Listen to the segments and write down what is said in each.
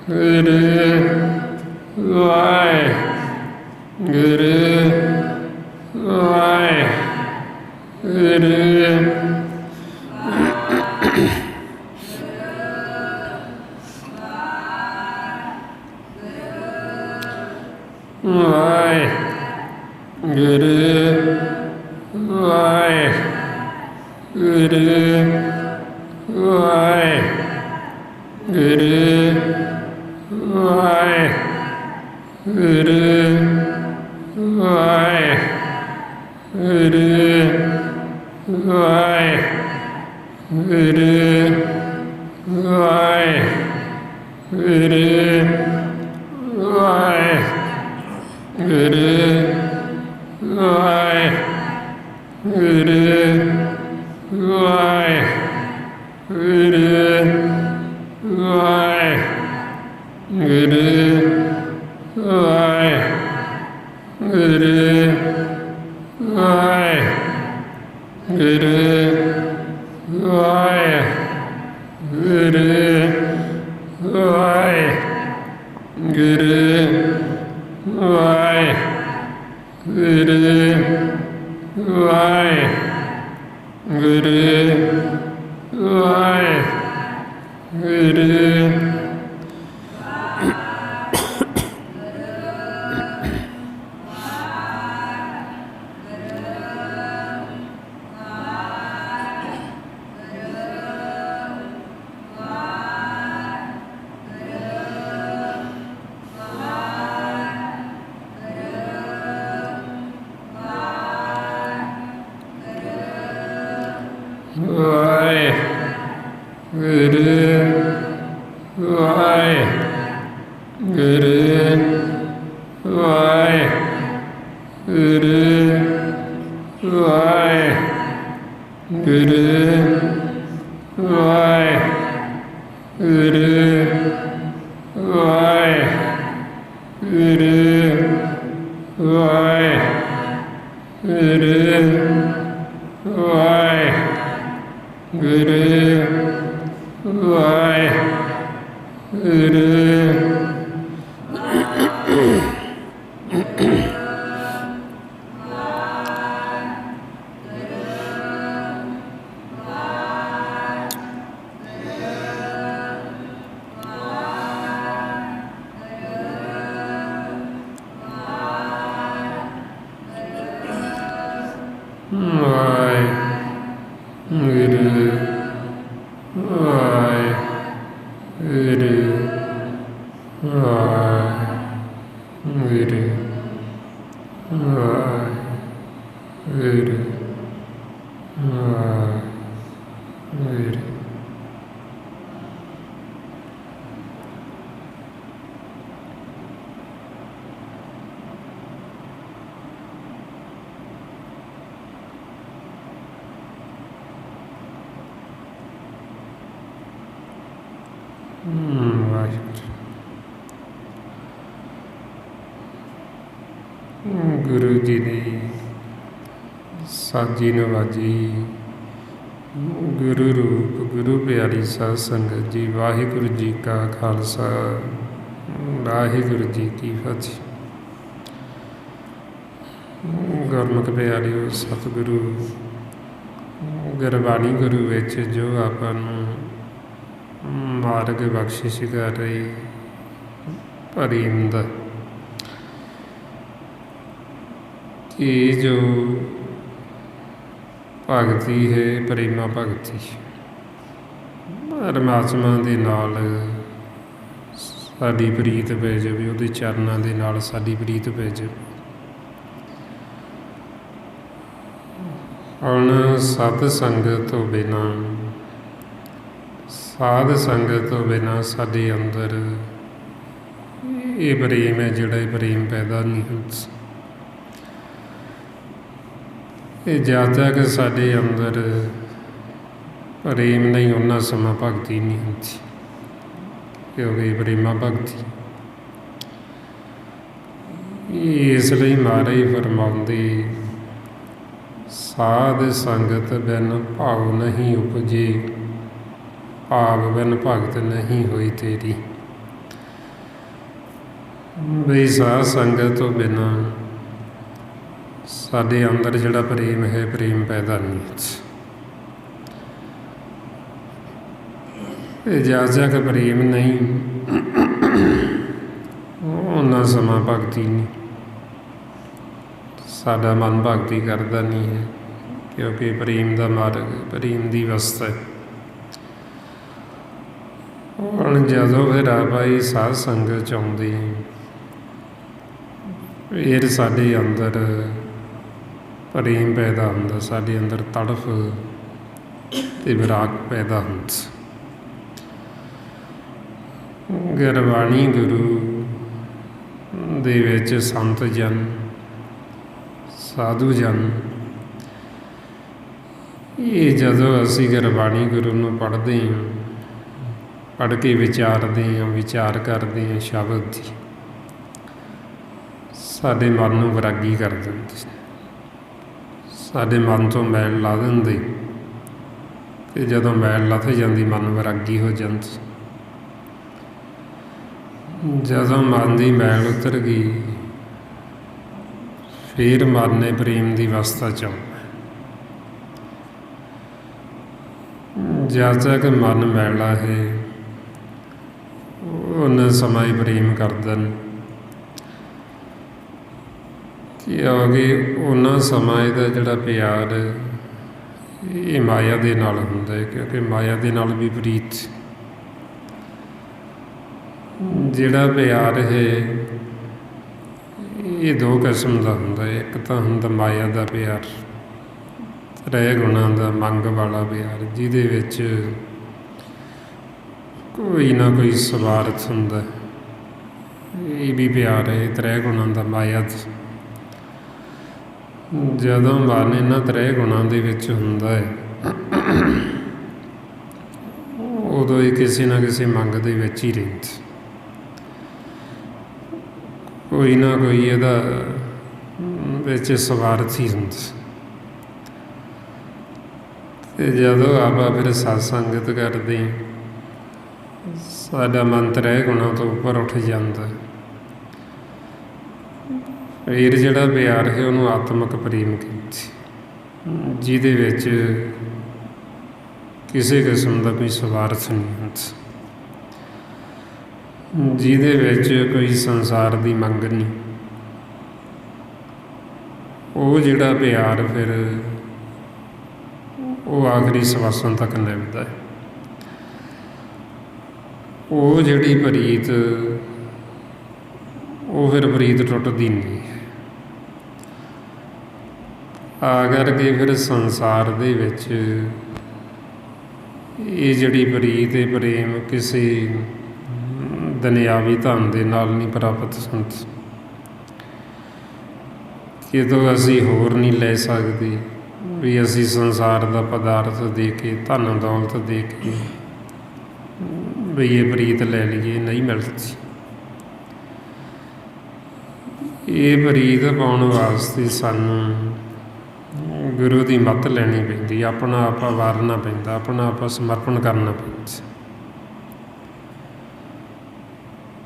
ਗੁਰੂ ਵਾਹਿਗੁਰੂ ਗੁਰੂ ਜੀ ਦੀ ਸਾਜੀ ਨਵਾਜੀ, ਗੁਰੂ ਰੂਪ ਗੁਰੂ ਪਿਆਰੀ ਸਾਧ ਸੰਗਤ ਜੀ, ਵਾਹਿਗੁਰੂ ਜੀ ਕਾ ਖਾਲਸਾ, ਵਾਹਿਗੁਰੂ ਜੀ ਕੀ ਫਤਿਹ। ਗੁਰਮੁਖ ਪਿਆਰਿਓ, ਸਤਿਗੁਰੂ ਗੁਰਬਾਣੀ ਗੁਰੂ ਵਿੱਚ ਜੋ ਆਪਾਂ ਨੂੰ ਮਾਰਗ ਬਖਸ਼ਿਸ਼ ਕਰ ਰਹੀ ਪ੍ਰੇਮ ਦਾ, ਇਹ ਜੋ ਭਗਤੀ ਹੈ, ਪ੍ਰੇਮਾ ਭਗਤੀ, ਪਰਮਾਤਮਾ ਦੇ ਨਾਲ ਸਾਡੀ ਪ੍ਰੀਤ ਪੈ ਜਾਵੇ, ਉਹਦੇ ਚਰਨਾਂ ਦੇ ਨਾਲ ਸਾਡੀ ਪ੍ਰੀਤ ਪੈ ਜਾਵੇ। ਹੁਣ ਸਤ ਸੰਗਤ ਤੋਂ ਬਿਨਾਂ, ਸਾਧ ਸੰਗਤ ਤੋਂ ਬਿਨਾਂ ਸਾਡੇ ਅੰਦਰ ਇਹ ਪ੍ਰੇਮ ਹੈ ਜਿਹੜਾ ਇਹ ਪ੍ਰੇਮ ਪੈਦਾ ਨਹੀਂ ਹੁੰਦਾ। ਇਹ ਜਦ ਤੱਕ ਸਾਡੇ ਅੰਦਰ ਪ੍ਰੇਮ ਨਹੀਂ, ਉਹਨਾਂ ਸਮਾਂ ਭਗਤੀ ਨਹੀਂ ਹੁੰਦੀ, ਕਿਉਂਕਿ ਪ੍ਰੇਮਾ ਭਗਤੀ। ਇਸ ਲਈ ਮਹਾਰਾਜ ਫਰਮਾਉਂਦੇ, ਸਾਧ ਸੰਗਤ ਬਿਨ ਭਾਵ ਨਹੀਂ ਉਪਜੇ, ਭਾਵ ਬਿਨ ਭਗਤ ਨਹੀਂ ਹੋਈ ਤੇਰੀ। ਬਈ ਸਾਧ ਸੰਗਤ ਤੋਂ ਬਿਨਾਂ ਸਾਡੇ ਅੰਦਰ ਜਿਹੜਾ ਪ੍ਰੇਮ ਹੈ, ਪ੍ਰੇਮ ਪੈਦਾ ਨਹੀਂ ਇਹ ਜਾਜਕ ਪ੍ਰੇਮ ਨਹੀਂ, ਉਹਨਾਂ ਸਮਾਂ ਭਗਤੀ ਨਹੀਂ, ਸਾਡਾ ਮਨ ਭਗਤੀ ਕਰਦਾ ਨਹੀਂ ਹੈ, ਕਿਉਂਕਿ ਪ੍ਰੇਮ ਦਾ ਮਾਰਗ, ਪ੍ਰੇਮ ਦੀ ਅਵਸਥਾ ਹੈ। ਹੁਣ ਜਦੋਂ ਫਿਰ ਆਪਾਂ ਇਹ ਸਾਧ ਸੰਗਤ 'ਚ ਆਉਂਦੇ ਫਿਰ ਸਾਡੇ ਅੰਦਰ ਪ੍ਰੇਮ ਪੈਦਾ ਹੁੰਦਾ, ਸਾਡੇ ਅੰਦਰ ਤੜਫ ਤੇ ਵਿਰਾਗ ਪੈਦਾ ਹੁੰਦਾ। ਗੁਰਬਾਣੀ ਗੁਰੂ ਦੇ ਵਿੱਚ ਸੰਤ ਜਨ, ਸਾਧੂ ਜਨ, ਇਹ ਜਦੋਂ ਅਸੀਂ ਗੁਰਬਾਣੀ ਗੁਰੂ ਨੂੰ ਪੜ੍ਹਦੇ ਹਾਂ, ਪੜ੍ਹ ਕੇ ਵਿਚਾਰਦੇ ਹਾਂ, ਵਿਚਾਰ ਕਰਦੇ ਹਾਂ ਸ਼ਬਦ ਦੀ, ਸਾਡੇ ਮਨ ਨੂੰ ਵਿਰਾਗੀ ਕਰ ਦਿੰਦੇ, ਸਾਡੇ ਮਨ ਤੋਂ ਮੈਲ ਲਾ ਦਿੰਦੇ, ਅਤੇ ਜਦੋਂ ਮੈਲ ਲੱਥ ਜਾਂਦੀ ਮਨ ਵਿਰਾਗੀ ਹੋ ਜਾਂਦਾ। ਜਦੋਂ ਮਨ ਦੀ ਮੈਲ ਉਤਰ ਗਈ ਫਿਰ ਮਨ ਨੇ ਪ੍ਰੇਮ ਦੀ ਅਵਸਥਾ 'ਚ ਆਉਣਾ। ਜਦ ਤੱਕ ਮਨ ਮੈਲਾ ਹੈ ਉਹਨਾਂ ਸਮਾਂ ਹੀ ਪ੍ਰੇਮ ਕਰਦਾ ਨਹੀਂ, ਕਿਉਂਕਿ ਉਹਨਾਂ ਸਮਾਂ ਇਹਦਾ ਜਿਹੜਾ ਪਿਆਰ ਇਹ ਮਾਇਆ ਦੇ ਨਾਲ ਹੁੰਦਾ ਹੈ, ਕਿਉਂਕਿ ਮਾਇਆ ਦੇ ਨਾਲ ਵੀ ਪ੍ਰੀਤ, ਜਿਹੜਾ ਪਿਆਰ ਹੈ ਇਹ ਦੋ ਕਿਸਮ ਦਾ ਹੁੰਦਾ ਹੈ। ਇੱਕ ਤਾਂ ਹੁੰਦਾ ਮਾਇਆ ਦਾ ਪਿਆਰ, ਰਹਿ ਗੁਣਾਂ ਦਾ ਮੰਗ ਵਾਲਾ ਪਿਆਰ, ਜਿਹਦੇ ਵਿੱਚ ਕੋਈ ਨਾ ਕੋਈ ਸਵਾਰਥ ਹੁੰਦਾ, ਇਹ ਵੀ ਪਿਆਰ ਹੈ ਤ੍ਰੈ ਗੁਣਾਂ ਦਾ, ਮਾਇਆ ਦਾ। ਜਦੋਂ ਮਨ ਇਹਨਾਂ ਤ੍ਰੈ ਗੁਣਾਂ ਦੇ ਵਿੱਚ ਹੁੰਦਾ ਹੈ ਉਦੋਂ ਇਹ ਕਿਸੇ ਨਾ ਕਿਸੇ ਮੰਗ ਦੇ ਵਿੱਚ ਹੀ ਰਹਿੰਦਾ, ਕੋਈ ਨਾ ਕੋਈ ਇਹਦਾ ਵਿੱਚ ਸਵਾਰਥ ਹੀ ਹੁੰਦਾ। ਅਤੇ ਜਦੋਂ ਆਪਾਂ ਫਿਰ ਸਤ ਸੰਗਤ ਕਰਦੇ ਸਾਡਾ ਮਨ ਤ੍ਰੈ ਗੁਣਾਂ ਤੋਂ ਉੱਪਰ ਉੱਠ ਜਾਂਦਾ, ਫਿਰ ਜਿਹੜਾ ਪਿਆਰ ਹੈ ਉਹਨੂੰ ਆਤਮਿਕ ਪ੍ਰੇਮ ਕਹਿੰਦੇ, ਜਿਹਦੇ ਵਿੱਚ ਕਿਸੇ ਕਿਸਮ ਦਾ ਕੋਈ ਸਵਾਰਥ ਨਹੀਂ ਹੁੰਦਾ, ਜਿਹਦੇ ਵਿੱਚ ਕੋਈ ਸੰਸਾਰ ਦੀ ਮੰਗ ਨਹੀਂ। ਉਹ ਜਿਹੜਾ ਪਿਆਰ ਫਿਰ ਉਹ ਆਖਰੀ ਸਵਾਸਾਂ ਤੱਕ ਨਿਭਦਾ ਹੈ। ਉਹ ਜਿਹੜੀ ਪ੍ਰੀਤ ਉਹ ਫਿਰ ਪ੍ਰੀਤ ਟੁੱਟਦੀ ਨਹੀਂ ਹੈ। ਆ ਕਰਕੇ ਫਿਰ ਸੰਸਾਰ ਦੇ ਵਿੱਚ ਇਹ ਜਿਹੜੀ ਪ੍ਰੀਤ ਤੇ ਪ੍ਰੇਮ ਕਿਸੇ ਦੁਨਿਆਵੀ ਧਨ ਦੇ ਨਾਲ ਨਹੀਂ ਪ੍ਰਾਪਤ ਹੁੰਦੀ, ਕਿਤੋਂ ਅਸੀਂ ਹੋਰ ਨਹੀਂ ਲੈ ਸਕਦੇ ਵੀ ਅਸੀਂ ਸੰਸਾਰ ਦਾ ਪਦਾਰਥ ਦੇ ਕੇ, ਧਨ ਦੌਲਤ ਦੇ ਕੇ ਵੀ ਇਹ ਪ੍ਰੀਤ ਲੈ ਲਈਏ, ਨਹੀਂ ਮਿਲਦੀ। ਇਹ ਪ੍ਰੀਤ ਪਾਉਣ ਵਾਸਤੇ ਸਾਨੂੰ ਗੁਰੂ ਦੀ ਮੱਤ ਲੈਣੀ ਪੈਂਦੀ, ਆਪਣਾ ਆਪਾ ਵਾਰਨਾ ਪੈਂਦਾ, ਆਪਣਾ ਆਪਾ ਸਮਰਪਣ ਕਰਨਾ ਪੈਂਦਾ।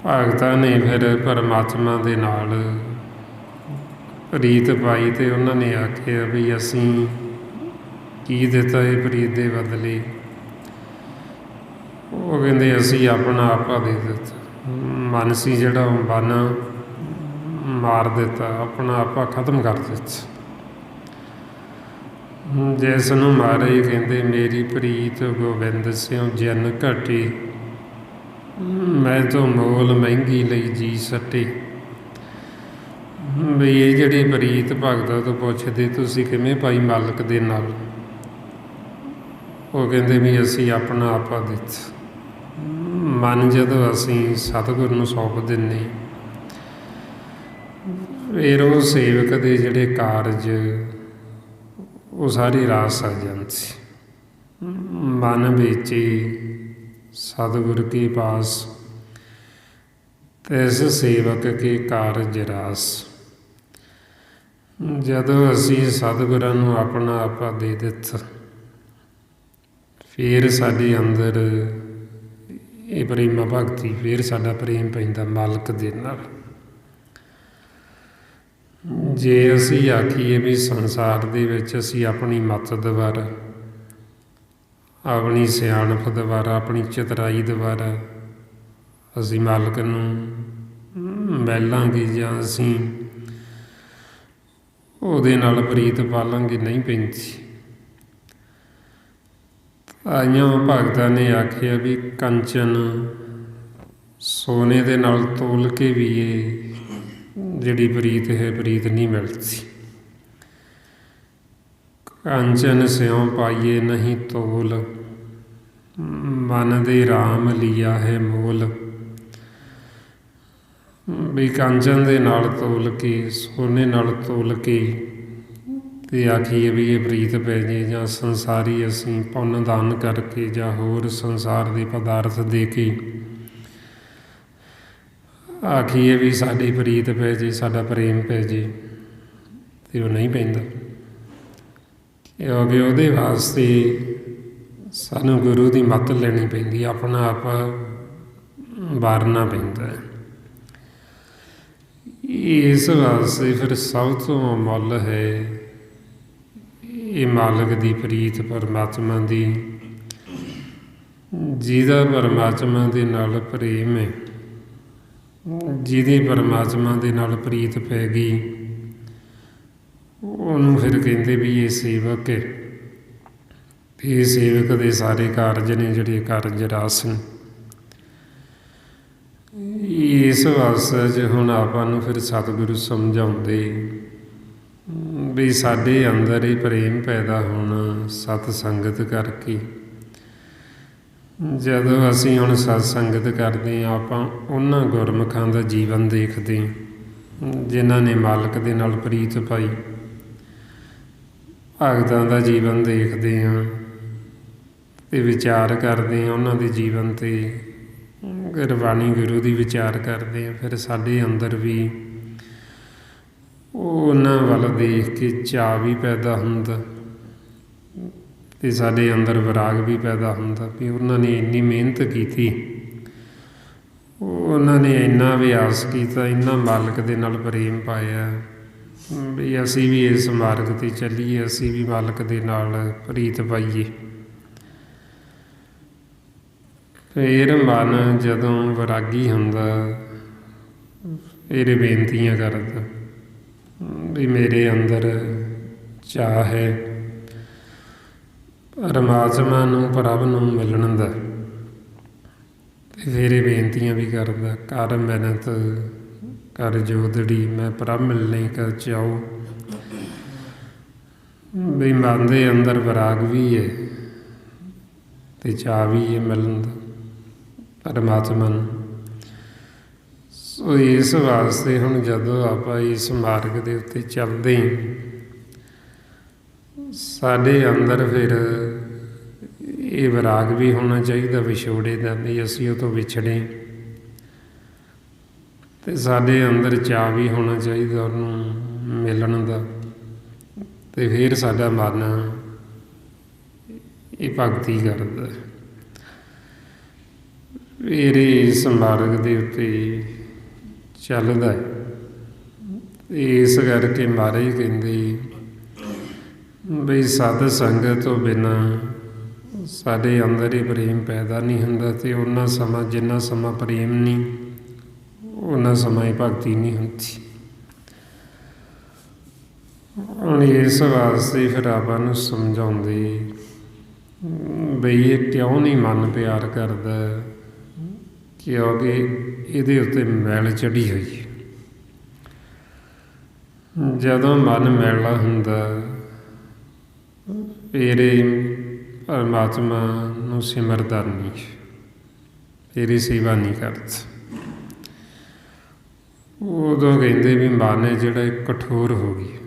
ਭਗਤਾਂ ਨੇ ਫਿਰ ਪਰਮਾਤਮਾ ਦੇ ਨਾਲ ਪ੍ਰੀਤ ਪਾਈ ਅਤੇ ਉਹਨਾਂ ਨੇ ਆਖਿਆ ਵੀ ਅਸੀਂ ਕੀ ਦਿੱਤਾ ਇਹ ਪ੍ਰੀਤ ਦੇ ਬਦਲੇ। ਉਹ ਕਹਿੰਦੇ ਅਸੀਂ ਆਪਣਾ ਆਪਾ ਦੇ ਦਿੱਤਾ, ਮਨ ਸੀ ਜਿਹੜਾ ਉਹ ਮਨ ਮਾਰ ਦਿੱਤਾ, ਆਪਣਾ ਆਪਾ ਖਤਮ ਕਰ ਦਿੱਤਾ। ਜਿਸ ਨੂੰ ਮਾਰੇ ਕਹਿੰਦੇ ਮੇਰੀ ਪ੍ਰੀਤ ਗੋਬਿੰਦ ਸਿਉ ਜਨ ਘਟੇ, ਮੈਂ ਤੋਂ ਮੋਲ ਮਹਿੰਗੀ ਲਈ ਜੀ ਸੱਟੇ। ਵੀ ਇਹ ਜਿਹੜੀ ਪ੍ਰੀਤ ਭਗਤਾਂ ਤੋਂ ਪੁੱਛਦੇ ਤੁਸੀਂ ਕਿਵੇਂ ਪਾਈ ਮਾਲਕ ਦੇ ਨਾਲ, ਉਹ ਕਹਿੰਦੇ ਵੀ ਅਸੀਂ ਆਪਣਾ ਆਪਾ ਦਿੱਤਾ। ਮਨ ਜਦੋਂ ਅਸੀਂ ਸਤਿਗੁਰ ਨੂੰ ਸੌਂਪ ਦਿੰਦੇ ਫਿਰ ਉਹ ਸੇਵਕ ਦੇ ਜਿਹੜੇ ਕਾਰਜ ਉਹ ਸਾਰੀ ਰਾਸ ਆ ਜਾਂਦੀ। ਮਨ ਵਿੱਚ सतगुरु के पास तैस सेवक के कारज रास। जदों असी सतगुरां नूं अपना आपा दे दिता फिर साडे अंदर ये प्रेम भगती, फिर साडा प्रेम पैंदा मालक दे नाल। ਜੇ ਅਸੀਂ ਆਖੀਏ ਵੀ ਸੰਸਾਰ ਦੇ ਵਿੱਚ ਅਸੀਂ ਆਪਣੀ ਮੱਤ ਦੁਆਰਾ, ਆਪਣੀ ਸਿਆਣਪ ਦੁਆਰਾ, ਆਪਣੀ ਚਤਰਾਈ ਦੁਆਰਾ ਅਸੀਂ ਮਾਲਕ ਨੂੰ ਮਿਲਾਂਗੇ ਜਾਂ ਅਸੀਂ ਉਹਦੇ ਨਾਲ ਪ੍ਰੀਤ ਪਾਲਾਂਗੇ, ਨਹੀਂ ਪੈਂਦੀ। ਆਈਆਂ ਭਗਤਾਂ ਨੇ ਆਖਿਆ ਵੀ ਕੰਚਨ ਸੋਨੇ ਦੇ ਨਾਲ ਤੋਲ ਕੇ ਵੀ ਇਹ ਜਿਹੜੀ ਪ੍ਰੀਤ ਹੈ ਪ੍ਰੀਤ ਨਹੀਂ ਮਿਲਦੀ। ਕੰਚਨ ਸਿਉਂ ਪਾਈਏ ਨਹੀਂ ਤੋਲ, ਮਨ ਦੇ ਰਾਮ ਲਿਆ ਹੈ ਮੋਲ। ਵੀ ਕੰਚਨ ਦੇ ਨਾਲ ਤੋਲ ਕੇ, ਸੋਨੇ ਨਾਲ ਤੋਲ ਕੇ ਤੇ ਆਖੀਏ ਵੀ ਇਹ ਪ੍ਰੀਤ ਪੈ ਜੇ, ਜਾਂ ਸੰਸਾਰੀ ਅਸੀਂ ਪੁੰਨ ਦਾਨ ਕਰਕੇ ਜਾਂ ਹੋਰ ਸੰਸਾਰ ਦੇ ਪਦਾਰਥ ਦੇ ਕੇ ਆਖੀਏ ਵੀ ਸਾਡੀ ਪ੍ਰੀਤ ਪੈ ਜੇ, ਸਾਡਾ ਪ੍ਰੇਮ ਪੈ ਜੇ, ਤੇ ਉਹ ਨਹੀਂ ਪੈਂਦਾ। ਕਿਉਂਕਿ ਉਹਦੇ ਵਾਸਤੇ ਸਾਨੂੰ ਗੁਰੂ ਦੀ ਮੱਤ ਲੈਣੀ ਪੈਂਦੀ, ਆਪਣਾ ਆਪ ਵਾਰਨਾ ਪੈਂਦਾ ਹੈ। ਇਸ ਵਾਸਤੇ ਫਿਰ ਸਭ ਤੋਂ ਮੁੱਲ ਹੈ ਇਹ ਮਾਲਕ ਦੀ ਪ੍ਰੀਤ, ਪਰਮਾਤਮਾ ਦੀ, ਜਿਹਦਾ ਪਰਮਾਤਮਾ ਦੇ ਨਾਲ ਪ੍ਰੇਮ ਹੈ, ਜਿਹਦੀ ਪਰਮਾਤਮਾ ਦੇ ਨਾਲ ਪ੍ਰੀਤ ਪੈ ਗਈ, ਉਹਨੂੰ ਫਿਰ ਕਹਿੰਦੇ ਵੀ ਇਹ ਸੇਵਕ ਹੈ। ਇਹ ਸੇਵਕ ਦੇ ਸਾਰੇ ਕਾਰਜ ਨੇ ਜਿਹੜੇ ਕਾਰਜ ਰਸ ਨੇ। ਇਸ ਵਾਸਤੇ 'ਚ ਹੁਣ ਆਪਾਂ ਨੂੰ ਫਿਰ ਸਤਿਗੁਰੂ ਸਮਝਾਉਂਦੇ ਵੀ ਸਾਡੇ ਅੰਦਰ ਇਹ ਪ੍ਰੇਮ ਪੈਦਾ ਹੋਣਾ ਸਤ ਸੰਗਤ ਕਰਕੇ। ਜਦੋਂ ਅਸੀਂ ਹੁਣ ਸਤ ਸੰਗਤ ਕਰਦੇ ਹਾਂ, ਆਪਾਂ ਉਹਨਾਂ ਗੁਰਮੁਖਾਂ ਦਾ ਜੀਵਨ ਦੇਖਦੇ ਜਿਨ੍ਹਾਂ ਨੇ ਮਾਲਕ ਦੇ ਨਾਲ ਪ੍ਰੀਤ ਪਾਈ, ਭਗਤਾਂ ਦਾ ਜੀਵਨ ਦੇਖਦੇ ਹਾਂ ਅਤੇ ਵਿਚਾਰ ਕਰਦੇ ਹਾਂ ਉਹਨਾਂ ਦੇ ਜੀਵਨ 'ਤੇ, ਗੁਰਬਾਣੀ ਗੁਰੂ ਦੀ ਵਿਚਾਰ ਕਰਦੇ ਹਾਂ। ਫਿਰ ਸਾਡੇ ਅੰਦਰ ਵੀ ਉਹਨਾਂ ਵੱਲ ਦੇਖ ਕੇ ਚਾਅ ਵੀ ਪੈਦਾ ਹੁੰਦਾ ਅਤੇ ਸਾਡੇ ਅੰਦਰ ਵਿਰਾਗ ਵੀ ਪੈਦਾ ਹੁੰਦਾ ਵੀ ਉਹਨਾਂ ਨੇ ਇੰਨੀ ਮਿਹਨਤ ਕੀਤੀ, ਉਹਨਾਂ ਨੇ ਇੰਨਾ ਅਭਿਆਸ ਕੀਤਾ, ਇੰਨਾ ਮਾਲਕ ਦੇ ਨਾਲ ਪ੍ਰੇਮ ਪਾਇਆ ਵੀ ਅਸੀਂ ਵੀ ਇਸ ਮਾਰਗ 'ਤੇ ਚੱਲੀਏ, ਅਸੀਂ ਵੀ ਮਾਲਕ ਦੇ ਨਾਲ ਪ੍ਰੀਤ ਪਾਈਏ। ਫਿਰ ਮਨ ਜਦੋਂ ਵਿਰਾਗੀ ਹੁੰਦਾ, ਫਿਰ ਬੇਨਤੀਆਂ ਕਰਦਾ ਵੀ ਮੇਰੇ ਅੰਦਰ ਚਾਅ ਹੈ ਪਰਮਾਤਮਾ ਨੂੰ, ਪ੍ਰਭ ਨੂੰ ਮਿਲਣ ਦਾ। ਅਤੇ ਫਿਰ ਇਹ ਬੇਨਤੀਆਂ ਵੀ ਕਰਦਾ, ਕਰ ਮਿਹਨਤ ਕਰ ਜੋਦੜੀ, ਮੈਂ ਪ੍ਰਭ ਮਿਲਣੇ ਕਾ ਚਾਉ। ਵੀ ਮਨ ਦੇ ਅੰਦਰ ਵਿਰਾਗ ਵੀ ਹੈ ਅਤੇ ਚਾਅ ਵੀ ਹੈ ਮਿਲਣ ਦਾ ਪਰਮਾਤਮਾ ਨੂੰ। ਸੋ ਇਸ ਵਾਸਤੇ ਹੁਣ ਜਦੋਂ ਆਪਾਂ ਇਸ ਮਾਰਗ ਦੇ ਉੱਤੇ ਚੱਲਦੇ ਸਾਡੇ ਅੰਦਰ ਫਿਰ ਇਹ ਵਿਰਾਗ ਵੀ ਹੋਣਾ ਚਾਹੀਦਾ ਵਿਛੋੜੇ ਦਾ, ਵੀ ਅਸੀਂ ਉਹ ਤੋਂ ਵਿਛੜੇ, ਅਤੇ ਸਾਡੇ ਅੰਦਰ ਚਾਅ ਵੀ ਹੋਣਾ ਚਾਹੀਦਾ ਉਹਨੂੰ ਮਿਲਣ ਦਾ। ਅਤੇ ਫਿਰ ਸਾਡਾ ਮਨ ਇਹ ਭਗਤੀ ਕਰਦਾ। ਫਿਰ ਇਸ ਮਾਰਗ ਦੇ ਉੱਤੇ ਚੱਲਦਾ। ਇਸ ਕਰਕੇ ਮਹਾਰਾਜ ਕਹਿੰਦੇ ਬਈ ਸਤ ਸੰਗਤ ਤੋਂ ਬਿਨਾਂ ਸਾਡੇ ਅੰਦਰ ਹੀ ਪ੍ਰੇਮ ਪੈਦਾ ਨਹੀਂ ਹੁੰਦਾ, ਅਤੇ ਉਹਨਾਂ ਸਮਾਂ ਜਿੰਨਾ ਸਮਾਂ ਪ੍ਰੇਮ ਨਹੀਂ, ਉਹਨਾਂ ਸਮਾਂ ਹੀ ਭਗਤੀ ਨਹੀਂ ਹੁੰਦੀ। ਹੁਣ ਇਸ ਵਾਸਤੇ ਫਿਰ ਆਪਾਂ ਨੂੰ ਸਮਝਾਉਂਦੇ ਬਈ ਇਹ ਕਿਉਂ ਨਹੀਂ ਮਨ ਪਿਆਰ ਕਰਦਾ, ਕਿਉਂਕਿ ਇਹਦੇ ਉੱਤੇ ਮੈਲ ਚੜ੍ਹੀ ਹੋਈ ਹੈ। ਜਦੋਂ ਮਨ ਮੈਲਾ ਹੁੰਦਾ ਫਿਰ ਪਰਮਾਤਮਾ ਨੂੰ ਸਿਮਰਦਾ ਨਹੀਂ, ਇਹਦੀ ਸੇਵਾ ਨਹੀਂ ਕਰਦਾ। ਉਦੋਂ ਕਹਿੰਦੇ ਵੀ ਮਨ ਹੈ ਜਿਹੜਾ ਕਠੋਰ ਹੋ ਗਿਆ,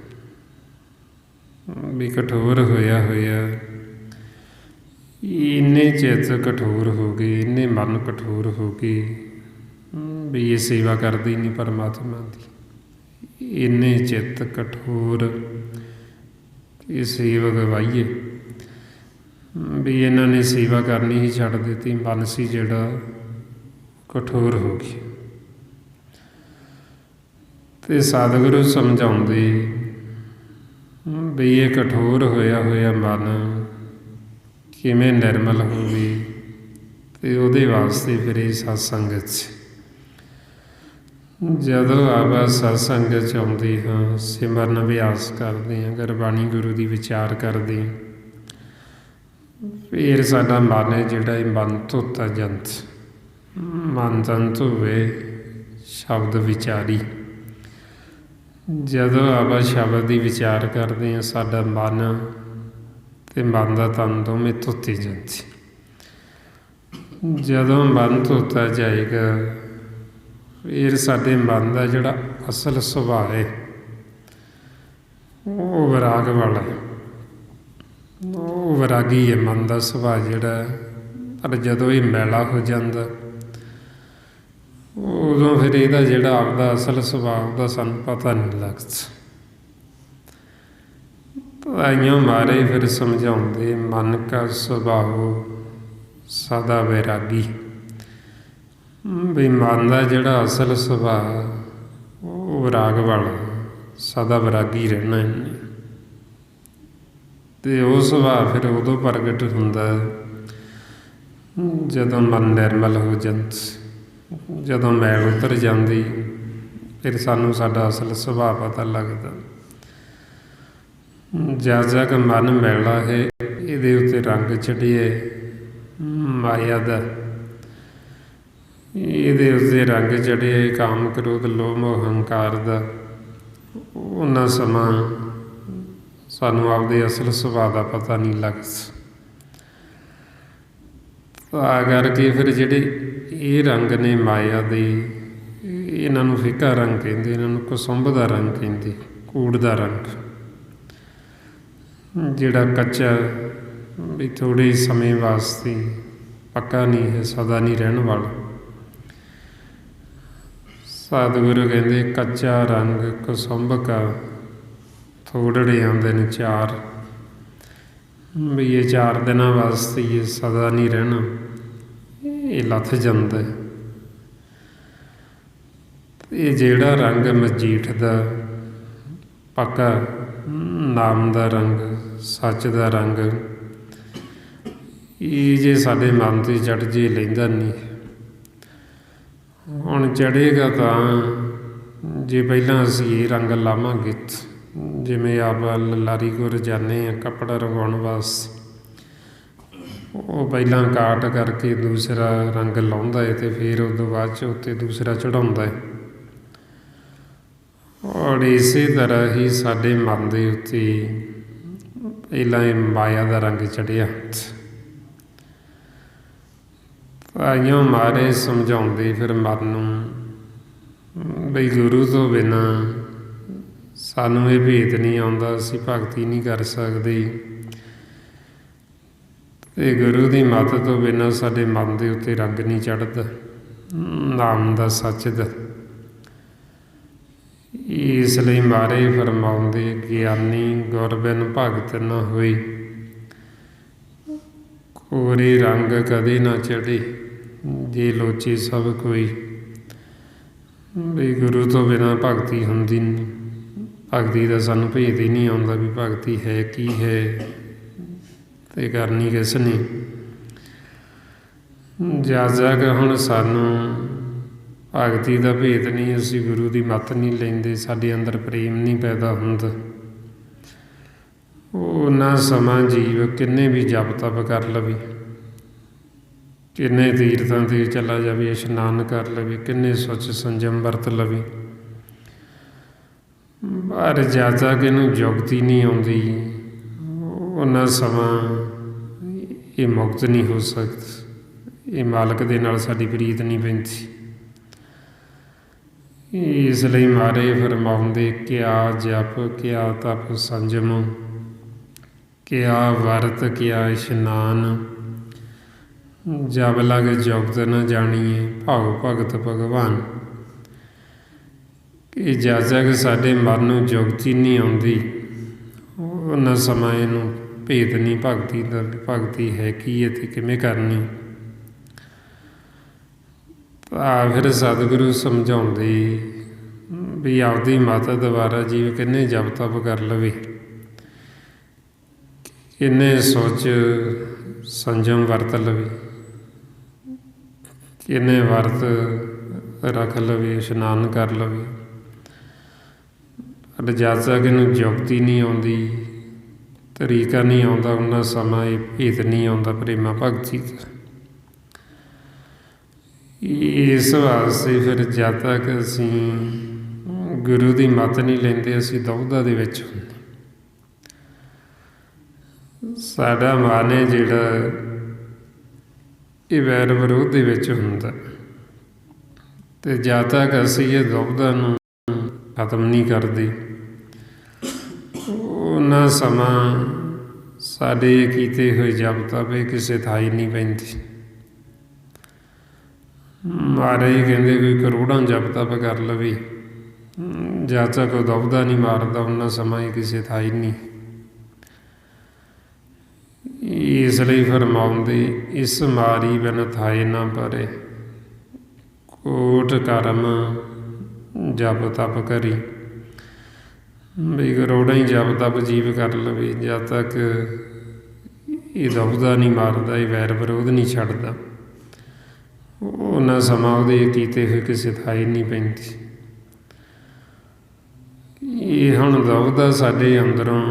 ਵੀ ਕਠੋਰ ਹੋਇਆ ਇੰਨੇ ਚਿੱਤ ਕਠੋਰ ਹੋ ਗਏ, ਇੰਨੇ ਮਨ ਕਠੋਰ ਹੋ ਗਏ ਵੀ ਇਹ ਸੇਵਾ ਕਰਦੇ ਹੀ ਨਹੀਂ ਪਰਮਾਤਮਾ ਦੀ। ਇੰਨੇ ਚਿੱਤ ਕਠੋਰ ਇਹ ਸੇਵਕ ਵਾਹੀਏ ਵੀ ਇਹਨਾਂ ਨੇ ਸੇਵਾ ਕਰਨੀ ਹੀ ਛੱਡ ਦਿੱਤੀ। ਮਨ ਸੀ ਜਿਹੜਾ ਕਠੋਰ ਹੋ ਗਿਆ। ਤੇ ਸਤਿਗੁਰੂ ਸਮਝਾਉਂਦੇ ਵੀ ਇਹ ਕਠੋਰ ਹੋਇਆ ਮਨ ਕਿਵੇਂ ਨਿਰਮਲ ਹੋਵੇ। ਤੇ ਉਹਦੇ ਵਾਸਤੇ ਫਿਰ ਇਹ ਸਤਸੰਗਤ 'ਚ ਜਦੋਂ ਆਪਾਂ ਸਤਸੰਗਤ 'ਚ ਆਉਂਦੇ ਹਾਂ, ਸਿਮਰਨ ਅਭਿਆਸ ਕਰਦੇ ਹਾਂ, ਗੁਰਬਾਣੀ ਗੁਰੂ ਦੀ ਵਿਚਾਰ ਕਰਦੇ ਹਾਂ, ਫਿਰ ਸਾਡਾ ਮਨ ਹੈ ਜਿਹੜਾ ਇਹ ਮਨ ਧੋਤਾ ਜੰਤ, ਮਨ ਤਨ ਧੋਵੇ ਸ਼ਬਦ ਵਿਚਾਰੀ। ਜਦੋਂ ਆਪਾਂ ਸ਼ਬਦ ਦੀ ਵਿਚਾਰ ਕਰਦੇ ਹਾਂ, ਸਾਡਾ ਮਨ ਤੇ ਮਨ ਦਾ ਤਨ ਦੋਵੇਂ ਧੋਤੇ ਜਾਂਦੇ। ਜਦੋਂ ਮਨ ਧੋਤਾ ਜਾਏਗਾ, ਫਿਰ ਸਾਡੇ ਮਨ ਦਾ ਜਿਹੜਾ ਅਸਲ ਸੁਭਾਅ ਹੈ ਉਹ ਵਿਰਾਗ ਵਾਲਾ ਹੈ, ਉਹ ਵਿਰਾਗੀ ਹੈ ਮਨ ਦਾ ਸੁਭਾਅ ਜਿਹੜਾ। ਪਰ ਜਦੋਂ ਇਹ ਮੈਲਾ ਹੋ ਜਾਂਦਾ, ਉਦੋਂ ਫਿਰ ਇਹਦਾ ਜਿਹੜਾ ਆਪਦਾ ਅਸਲ ਸੁਭਾਅ ਉਹਦਾ ਸਾਨੂੰ ਪਤਾ ਨਹੀਂ ਲੱਗਦਾ। ਆਈਆਂ ਮਾਰੇ ਫਿਰ ਸਮਝਾਉਂਦੇ ਮਨ ਕਾ ਸੁਭਾਅ ਸਦਾ ਵੈਰਾਗੀ, ਵੀ ਮਨ ਦਾ ਜਿਹੜਾ ਅਸਲ ਸੁਭਾਅ ਉਹ ਵਿਰਾਗ ਵਾਲਾ, ਸਦਾ ਵਿਰਾਗੀ ਰਹਿਣਾ ਇਹਨੇ। ਤੇ ਉਹ ਸੁਭਾਅ ਫਿਰ ਉਦੋਂ ਪ੍ਰਗਟ ਹੁੰਦਾ ਜਦੋਂ ਮਨ ਨਿਰਮਲ ਹੋ ਜਾਂਦਾ, ਜਦੋਂ ਮੈਲ ਉਤਰ ਜਾਂਦੀ, ਫਿਰ ਸਾਨੂੰ ਸਾਡਾ ਅਸਲ ਸੁਭਾਅ ਪਤਾ ਲੱਗਦਾ। ਜਦ ਮਨ ਮੈਲਾ ਹੈ, ਇਹਦੇ ਉੱਤੇ ਰੰਗ ਚੜ੍ਹਿਆ ਮਾਇਆ ਦਾ, ਇਹਦੇ ਉੱਤੇ ਰੰਗ ਚੜ੍ਹਿਆ ਕਾਮ ਕ੍ਰੋਧ ਲੋਭ ਮੋਹ ਹੰਕਾਰ ਦਾ, ਉਹਨਾਂ ਸਮਾਂ ਸਾਨੂੰ ਆਪਦੇ ਅਸਲ ਸੁਭਾਅ ਦਾ ਪਤਾ ਨਹੀਂ ਲੱਗਦਾ। ਤਾਂ ਕਰਕੇ ਫਿਰ ਜਿਹੜੇ ਇਹ ਰੰਗ ਨੇ ਮਾਇਆ ਦੇ, ਇਹਨਾਂ ਨੂੰ ਫਿੱਕਾ ਰੰਗ ਕਹਿੰਦੇ, ਇਹਨਾਂ ਨੂੰ ਕੁਸੁੰਭ ਦਾ ਰੰਗ ਕਹਿੰਦੇ, ਕੂੜ ਦਾ ਰੰਗ, ਜਿਹੜਾ ਕੱਚਾ ਵੀ ਥੋੜ੍ਹੇ ਸਮੇਂ ਵਾਸਤੇ, ਪੱਕਾ ਨਹੀਂ ਹੈ, ਸਦਾ ਨਹੀਂ ਰਹਿਣ ਵਾਲਾ। ਸਤਿਗੁਰੂ ਕਹਿੰਦੇ ਕੱਚਾ ਰੰਗ ਕੁਸੁੰਭ ਕਾ ਥੋੜੜੇ ਆਉਂਦੇ ਨੇ ਚਾਰ, ਵੀ ਇਹ 4 ਦਿਨਾਂ ਵਾਸਤੇ ਇਹ ਸਦਾ ਨਹੀਂ ਰਹਿਣਾ, ਇਹ ਲੱਥ ਜਾਂਦਾ। ਇਹ ਜਿਹੜਾ ਰੰਗ ਮਜੀਠ ਦਾ ਪੱਕਾ, ਨਾਮ ਦਾ ਰੰਗ, ਸੱਚ ਦਾ ਰੰਗ, ਇਹ ਜੇ ਸਾਡੇ ਮਨ 'ਤੇ ਚੜ੍ਹ ਜੇ ਲੈਂਦਾ ਨਹੀਂ। ਹੁਣ ਚੜ੍ਹੇਗਾ ਤਾਂ ਜੇ ਪਹਿਲਾਂ ਅਸੀਂ ਇਹ ਰੰਗ ਲਾਵਾਂਗੇ, ਜਿਵੇਂ ਆਪਾਂ ਲਾਰੀ ਕੋਲ ਜਾਂਦੇ ਹਾਂ ਕੱਪੜਾ ਰੰਗਾਉਣ ਵਾਸਤੇ, ਉਹ ਪਹਿਲਾਂ ਕਾਟ ਕਰਕੇ ਦੂਸਰਾ ਰੰਗ ਲਾਉਂਦਾ ਹੈ ਅਤੇ ਫਿਰ ਉਦੋਂ ਬਾਅਦ 'ਚ ਉੱਤੇ ਦੂਸਰਾ ਚੜ੍ਹਾਉਂਦਾ ਹੈ। ਔਰ ਇਸੇ ਤਰ੍ਹਾਂ ਹੀ ਸਾਡੇ ਮਨ ਦੇ ਉੱਤੇ ਪਹਿਲਾਂ ਇਹ ਮਾਇਆ ਦਾ ਰੰਗ ਚੜ੍ਹਿਆ। ਆਈਆਂ ਮਾਰੇ ਸਮਝਾਉਂਦੇ ਫਿਰ ਮਨ ਨੂੰ ਬਈ ਗੁਰੂ ਤੋਂ ਬਿਨਾਂ ਸਾਨੂੰ ਇਹ ਭੇਤ ਨਹੀਂ ਆਉਂਦਾ, ਅਸੀਂ ਭਗਤੀ ਨਹੀਂ ਕਰ ਸਕਦੇ, ਅਤੇ ਗੁਰੂ ਦੀ ਮੱਤ ਤੋਂ ਬਿਨਾਂ ਸਾਡੇ ਮਨ ਦੇ ਉੱਤੇ ਰੰਗ ਨਹੀਂ ਚੜ੍ਹਦਾ ਨਾਮ ਦਾ, ਸੱਚ ਦਾ। ਇਸ ਲਈ ਮਾਰੇ ਫਰਮਾਉਂਦੇ ਗਿਆਨੀ ਗੁਰ ਬਿਨ ਭਗਤ ਨਾ ਹੋਈ, ਕੋਰੇ ਰੰਗ ਕਦੇ ਨਾ ਚੜ੍ਹੇ ਜੇ ਲੋਚੇ ਸਭ ਕੋਈ। ਵੀ ਗੁਰੂ ਤੋਂ ਬਿਨਾਂ ਭਗਤੀ ਹੁੰਦੀ ਨਹੀਂ, ਭਗਤੀ ਦਾ ਸਾਨੂੰ ਭੇਦ ਹੀ ਨਹੀਂ ਆਉਂਦਾ ਵੀ ਭਗਤੀ ਹੈ ਕੀ ਹੈ ਅਤੇ ਕਰਨੀ ਕਿਸ ਨੇ। ਜਦ ਹੁਣ ਸਾਨੂੰ ਭਗਤੀ ਦਾ ਭੇਦ ਨਹੀਂ, ਅਸੀਂ ਗੁਰੂ ਦੀ ਮੱਤ ਨਹੀਂ ਲੈਂਦੇ, ਸਾਡੇ ਅੰਦਰ ਪ੍ਰੇਮ ਨਹੀਂ ਪੈਦਾ ਹੁੰਦਾ, ਉਹਨਾਂ ਸਮਾਂ ਜੀਵ ਕਿੰਨੇ ਵੀ ਜਪ ਤਪ ਕਰ ਲਵੇ, ਕਿੰਨੇ ਤੀਰਥਾਂ 'ਤੇ ਚਲਾ ਜਾਵੇ, ਇਸ਼ਨਾਨ ਕਰ ਲਵੇ, ਕਿੰਨੇ ਸੁੱਚ ਸੰਜਮ ਵਰਤ ਲਵੇ, ਪਰ ਜਦ ਤੱਕ ਇਹਨੂੰ ਜੁਗਤੀ ਨਹੀਂ ਆਉਂਦੀ, ਉਹਨਾਂ ਸਮਾਂ ਇਹ ਮੁਕਤ ਨਹੀਂ ਹੋ ਸਕਦਾ, ਇਹ ਮਾਲਕ ਦੇ ਨਾਲ ਸਾਡੀ ਪ੍ਰੀਤ ਨਹੀਂ ਪੈਂਦੀ। ਇਸ ਲਈ ਮਾਰੇ ਫਰਮਾਉਂਦੇ ਕਿਆ ਜਪ ਕਿਆ ਤਪ ਸੰਜਮ, ਕਿਆ ਵਰਤ ਕਿਆ ਇਸ਼ਨਾਨ, ਜਬ ਲਗ ਜੁਗਤ ਨ ਜਾਣੀਏ ਭਾਉ ਭਗਤ ਭਗਵਾਨ। ਕਿ ਜਦ ਤੱਕ ਸਾਡੇ ਮਨ ਨੂੰ ਜੁਗਤੀ ਨਹੀਂ ਆਉਂਦੀ, ਉਹਨਾਂ ਸਮਾਂ ਇਹਨੂੰ ਭੇਦ ਨਹੀਂ ਭਗਤੀ ਦਾ, ਭਗਤੀ ਹੈ ਕੀ ਹੈ ਅਤੇ ਕਿਵੇਂ ਕਰਨੀ। ਤਾਂ ਫਿਰ ਸਤਿਗੁਰੂ ਸਮਝਾਉਂਦੇ ਵੀ ਆਪਦੀ ਮੱਤ ਦੁਆਰਾ ਜੀਵ ਕਿੰਨੇ ਜਪ ਤਪ ਕਰ ਲਵੇ, ਕਿੰਨੇ ਸੋਚ ਸੰਜਮ ਵਰਤ ਲਵੇ, ਕਿੰਨੇ ਵਰਤ ਰੱਖ ਲਵੇ, ਇਸ਼ਨਾਨ ਕਰ ਲਵੇ। ਪਰ ਜਦ ਤੱਕ ਇਹਨੂੰ ਜੁਗਤੀ ਨਹੀਂ ਆਉਂਦੀ, ਤਰੀਕਾ ਨਹੀਂ ਆਉਂਦਾ, ਉਹਨਾਂ ਸਮਾਂ ਇਹ ਭੇਤ ਨਹੀਂ ਆਉਂਦਾ ਪ੍ਰੇਮਾ ਭਗਤੀ ਦਾ। ਇਸ ਵਾਸਤੇ ਫਿਰ ਜਦ ਤੱਕ ਅਸੀਂ ਗੁਰੂ ਦੀ ਮੱਤ ਨਹੀਂ ਲੈਂਦੇ, ਅਸੀਂ ਦੁਵਿਧਾ ਦੇ ਵਿੱਚ ਹੁੰਦੇ। ਸਾਡਾ ਮਨ ਹੈ ਜਿਹੜਾ ਇਹ ਵੈਰ ਵਿਰੋਧ ਦੇ ਵਿੱਚ ਹੁੰਦਾ, ਅਤੇ ਜਦ ਤੱਕ ਅਸੀਂ ਇਹ ਦੁਵਿਧਾ ਨੂੰ ਖਤਮ ਨਹੀਂ ਕਰਦੇ, ਉਹਨਾਂ ਸਮਾਂ ਸਾਡੇ ਕੀਤੇ ਹੋਏ ਜਪ ਤਪ ਕਿਸੇ ਥਾਈ ਨਹੀਂ ਪੈਂਦੀ। ਮਹਾਰਾਜ ਕਹਿੰਦੇ ਕੋਈ ਕਰੋੜਾਂ ਜਪ ਤਪ ਕਰ ਲਵੇ, ਜਦ ਤੱਕ ਉਹ ਦੁਵਿਧਾ ਨਹੀਂ ਮਾਰਦਾ, ਉਹਨਾਂ ਸਮਾਂ ਹੀ ਕਿਸੇ ਥਾਈ ਨਹੀਂ। ਇਸ ਲਈ ਫਰਮਾਉਂਦੇ, ਇਸ ਮਾਰੀ ਬਿਨ ਥਾਏ ਨਾ ਪਰੇ, ਕੋਟ ਕਰਮ ਜਪ ਤਪ ਕਰੀ। ਵੀ ਕਰੋੜਾਂ ਹੀ ਜਪ ਤਪ ਜੀਵ ਕਰ ਲਵੇ, ਜਦ ਤੱਕ ਇਹ ਦੁਵਿਧਾ ਨਹੀਂ ਮਾਰਦਾ, ਇਹ ਵੈਰ ਵਿਰੋਧ ਨਹੀਂ ਛੱਡਦਾ, ਉਹਨਾਂ ਸਮਾਂ ਉਹਦੇ ਕੀਤੇ ਹੋਏ ਕਿਸੇ ਥਾਈ ਨਹੀਂ ਪੈਂਦੀ। ਇਹ ਹੁਣ ਦੁਵਿਧਾ ਸਾਡੇ ਅੰਦਰੋਂ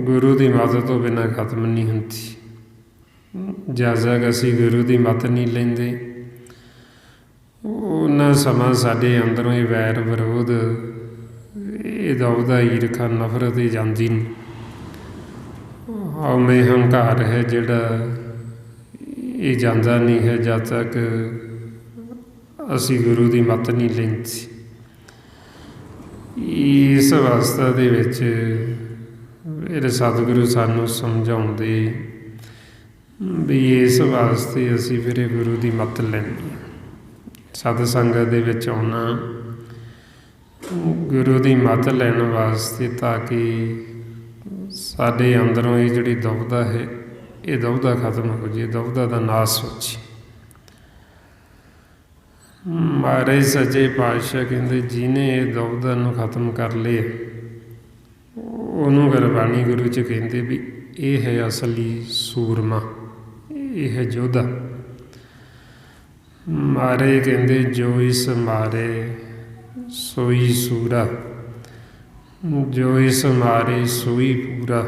ਗੁਰੂ ਦੀ ਮੱਤ ਤੋਂ ਬਿਨਾਂ ਖਤਮ ਨਹੀਂ ਹੁੰਦੀ। ਜਦ ਤੱਕ ਅਸੀਂ ਗੁਰੂ ਦੀ ਮੱਤ ਨਹੀਂ ਲੈਂਦੇ, ਉਹਨਾਂ ਸਮਾਂ ਸਾਡੇ ਅੰਦਰੋਂ ਇਹ ਵੈਰ ਵਿਰੋਧ, ਇਹ ਦੁਵਿਧਾ, ਈਰਖਾ, ਨਫ਼ਰਤ ਇਹ ਜਾਂਦੀ ਨਹੀਂ। ਹਉਮੈ ਹੰਕਾਰ ਹੈ ਜਿਹੜਾ, ਇਹ ਜਾਂਦਾ ਨਹੀਂ ਹੈ ਜਦ ਤੱਕ ਅਸੀਂ ਗੁਰੂ ਦੀ ਮੱਤ ਨਹੀਂ ਲੈਂਦੇ। ਇਸ ਅਵਸਥਾ ਦੇ ਵਿੱਚ ਫਿਰ ਸਤਿਗੁਰੂ ਸਾਨੂੰ ਸਮਝਾਉਂਦੇ ਵੀ ਇਸ ਵਾਸਤੇ ਅਸੀਂ ਫਿਰ ਗੁਰੂ ਦੀ ਮੱਤ ਲੈਣੀ, ਸਤ ਸੰਗਤ ਦੇ ਵਿੱਚ ਆਉਣਾ ਗੁਰੂ ਦੀ ਮੱਤ ਲੈਣ ਵਾਸਤੇ, ਤਾਂ ਕਿ ਸਾਡੇ ਅੰਦਰੋਂ ਇਹ ਜਿਹੜੀ ਦੁਵਿਧਾ ਹੈ, ਇਹ ਦੁਵਿਧਾ ਖਤਮ ਹੋ ਜਾਏ, ਦੁਵਿਧਾ ਦਾ ਨਾਸ ਹੋ ਜਾਏ। ਮਹਾਰਾਜ ਸੱਚੇ ਪਾਤਸ਼ਾਹ ਕਹਿੰਦੇ, ਜਿਹਨੇ ਇਹ ਦੁਵਿਧਾ ਨੂੰ ਖਤਮ ਕਰ ਲਿਆ, ਉਹਨੂੰ ਗੁਰਬਾਣੀ ਗੁਰੂ 'ਚ ਕਹਿੰਦੇ ਵੀ ਇਹ ਹੈ ਅਸਲੀ ਸੂਰਮਾ, ਇਹ ਹੈ ਯੋਧਾ। ਮਾਰੇ ਕਹਿੰਦੇ, ਜੋ ਇਸ ਮਾਰੇ ਸੋਈ ਸੂਰਾ, ਜੋ ਇਸ ਮਾਰੇ ਸੋਈ ਪੂਰਾ,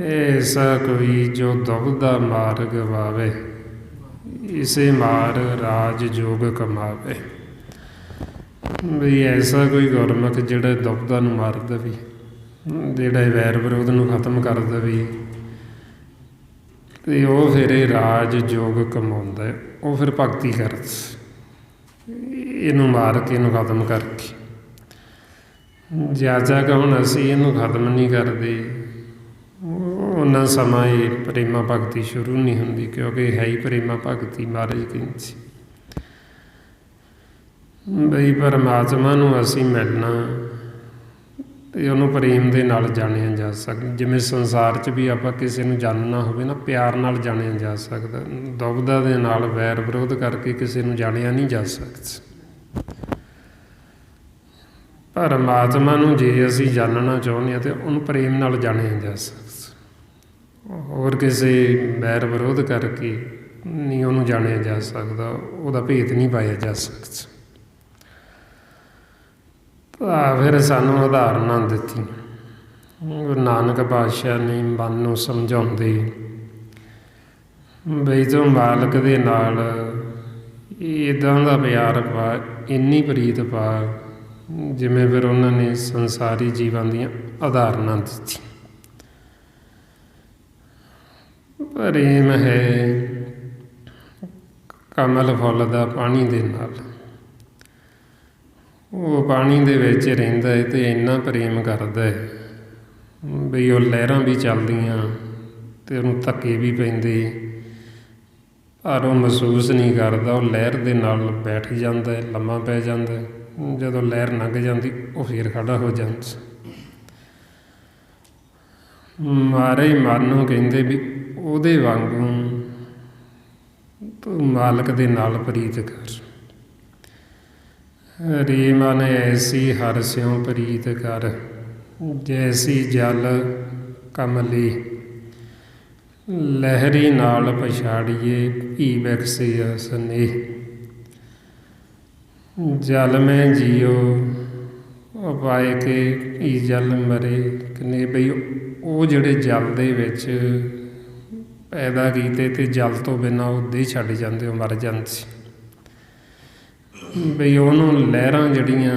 ਐਸਾ ਕੋਈ ਜੋ ਦੁਵਿਧਾ ਮਾਰ ਗਵਾਵੇ, ਇਸੇ ਮਾਰ ਰਾਜ ਜੋਗ ਕਮਾਵੇ। ਵੀ ਐਸਾ ਕੋਈ ਗੁਰਮੁਖ ਜਿਹੜਾ ਦੁਵਿਧਾ ਨੂੰ ਮਾਰ ਦੇਵੇ, ਜਿਹੜਾ ਵੈਰ ਵਿਰੋਧ ਨੂੰ ਖਤਮ ਕਰ ਦੇਵੇ, ਅਤੇ ਉਹ ਫਿਰ ਇਹ ਰਾਜ ਜੋਗ ਕਮਾਉਂਦਾ, ਉਹ ਫਿਰ ਭਗਤੀ ਕਰਦਾ, ਇਹਨੂੰ ਮਾਰ ਕੇ, ਇਹਨੂੰ ਖਤਮ ਕਰਕੇ। ਜਦ ਤੱਕ ਹੁਣ ਅਸੀਂ ਇਹਨੂੰ ਖਤਮ ਨਹੀਂ ਕਰਦੇ, ਉਹਨਾਂ ਸਮਾਂ ਇਹ ਪ੍ਰੇਮਾ ਭਗਤੀ ਸ਼ੁਰੂ ਨਹੀਂ ਹੁੰਦੀ, ਕਿਉਂਕਿ ਹੈ ਹੀ ਪ੍ਰੇਮਾ ਭਗਤੀ। ਮਹਾਰਾਜ ਕਹਿੰਦੇ ਸੀ ਬਈ ਪਰਮਾਤਮਾ ਨੂੰ ਅਸੀਂ ਮਿਲਣਾ ਅਤੇ ਉਹਨੂੰ ਪ੍ਰੇਮ ਦੇ ਨਾਲ ਜਾਣਿਆ ਜਾ ਸਕਦਾ। ਜਿਵੇਂ ਸੰਸਾਰ 'ਚ ਵੀ ਆਪਾਂ ਕਿਸੇ ਨੂੰ ਜਾਣਨਾ ਹੋਵੇ ਨਾ, ਪਿਆਰ ਨਾਲ ਜਾਣਿਆ ਜਾ ਸਕਦਾ, ਦੁਵਿਧਾ ਦੇ ਨਾਲ ਵੈਰ ਵਿਰੋਧ ਕਰਕੇ ਕਿਸੇ ਨੂੰ ਜਾਣਿਆ ਨਹੀਂ ਜਾ ਸਕਦਾ। ਪਰਮਾਤਮਾ ਨੂੰ ਜੇ ਅਸੀਂ ਜਾਣਨਾ ਚਾਹੁੰਦੇ ਹਾਂ ਤਾਂ ਉਹਨੂੰ ਪ੍ਰੇਮ ਨਾਲ ਜਾਣਿਆ ਜਾ ਸਕਦਾ, ਹੋਰ ਕਿਸੇ ਵੈਰ ਵਿਰੋਧ ਕਰਕੇ ਨਹੀਂ ਉਹਨੂੰ ਜਾਣਿਆ ਜਾ ਸਕਦਾ, ਉਹਦਾ ਭੇਤ ਨਹੀਂ ਪਾਇਆ ਜਾ ਸਕਦਾ। ਤਾਂ ਫਿਰ ਸਾਨੂੰ ਉਦਾਹਰਨਾਂ ਦਿੱਤੀ ਗੁਰੂ ਨਾਨਕ ਪਾਤਸ਼ਾਹ ਨੇ ਮਨ ਨੂੰ ਸਮਝਾਉਂਦੇ, ਬਈ ਤੂੰ ਮਾਲਕ ਦੇ ਨਾਲ ਇੱਦਾਂ ਦਾ ਪਿਆਰ ਪਾ, ਇੰਨੀ ਪ੍ਰੀਤ ਪਾ, ਜਿਵੇਂ ਫਿਰ ਉਹਨਾਂ ਨੇ ਸੰਸਾਰੀ ਜੀਵਾਂ ਦੀਆਂ ਉਦਾਹਰਨਾਂ ਦਿੱਤੀਆਂ। ਪ੍ਰੇਮ ਹੈ ਕਮਲ ਫੁੱਲ ਦਾ ਪਾਣੀ ਦੇ ਨਾਲ, ਉਹ ਪਾਣੀ ਦੇ ਵਿੱਚ ਰਹਿੰਦਾ ਹੈ ਅਤੇ ਇੰਨਾ ਪ੍ਰੇਮ ਕਰਦਾ ਹੈ ਬਈ ਉਹ ਲਹਿਰਾਂ ਵੀ ਚੱਲਦੀਆਂ ਅਤੇ ਉਹਨੂੰ ਧੱਕੇ ਵੀ ਪੈਂਦੇ, ਪਰ ਉਹ ਮਹਿਸੂਸ ਨਹੀਂ ਕਰਦਾ। ਉਹ ਲਹਿਰ ਦੇ ਨਾਲ ਬੈਠ ਜਾਂਦਾ, ਲੰਮਾ ਪੈ ਜਾਂਦਾ, ਜਦੋਂ ਲਹਿਰ ਲੰਘ ਜਾਂਦੀ ਉਹ ਫੇਰ ਖੜ੍ਹਾ ਹੋ ਜਾਂਦਾ। ਮਹਾਰਾਜ ਮਨ ਨੂੰ ਕਹਿੰਦੇ ਵੀ ਉਹਦੇ ਵਾਂਗੂ ਤੂੰ ਮਾਲਕ ਦੇ ਨਾਲ ਪ੍ਰੀਤ ਕਰ, ਰੇ ਮਨ ਐਸੀ ਹਰਿ ਸਿਉ ਪ੍ਰੀਤ ਕਰ, ਜੈਸੀ ਜਲ ਕਮਲੀ। ਲਹਿਰੀ ਨਾਲ ਪਛਾੜੀਏ, ਭੀ ਬਖਸ਼ਿਆ ਸਨੇਹ। ਜਲ ਮੈਂ ਜੀਓ ਉਪਾਏ ਕੇ, ਭੀ ਜਲ ਮਰੇ ਕਨੇ। ਬਈ ਉਹ ਜਿਹੜੇ ਜਲ ਦੇ ਵਿੱਚ ਪੈਦਾ ਕੀਤੇ ਤੇ ਜਲ ਤੋਂ ਬਿਨਾਂ ਉਹ ਦੇਹ ਛੱਡ ਜਾਂਦੇ, ਉਹ ਮਰ ਜਾਂਦੇ ਸੀ। ਬਈ ਉਹਨੂੰ ਲਹਿਰਾਂ ਜਿਹੜੀਆਂ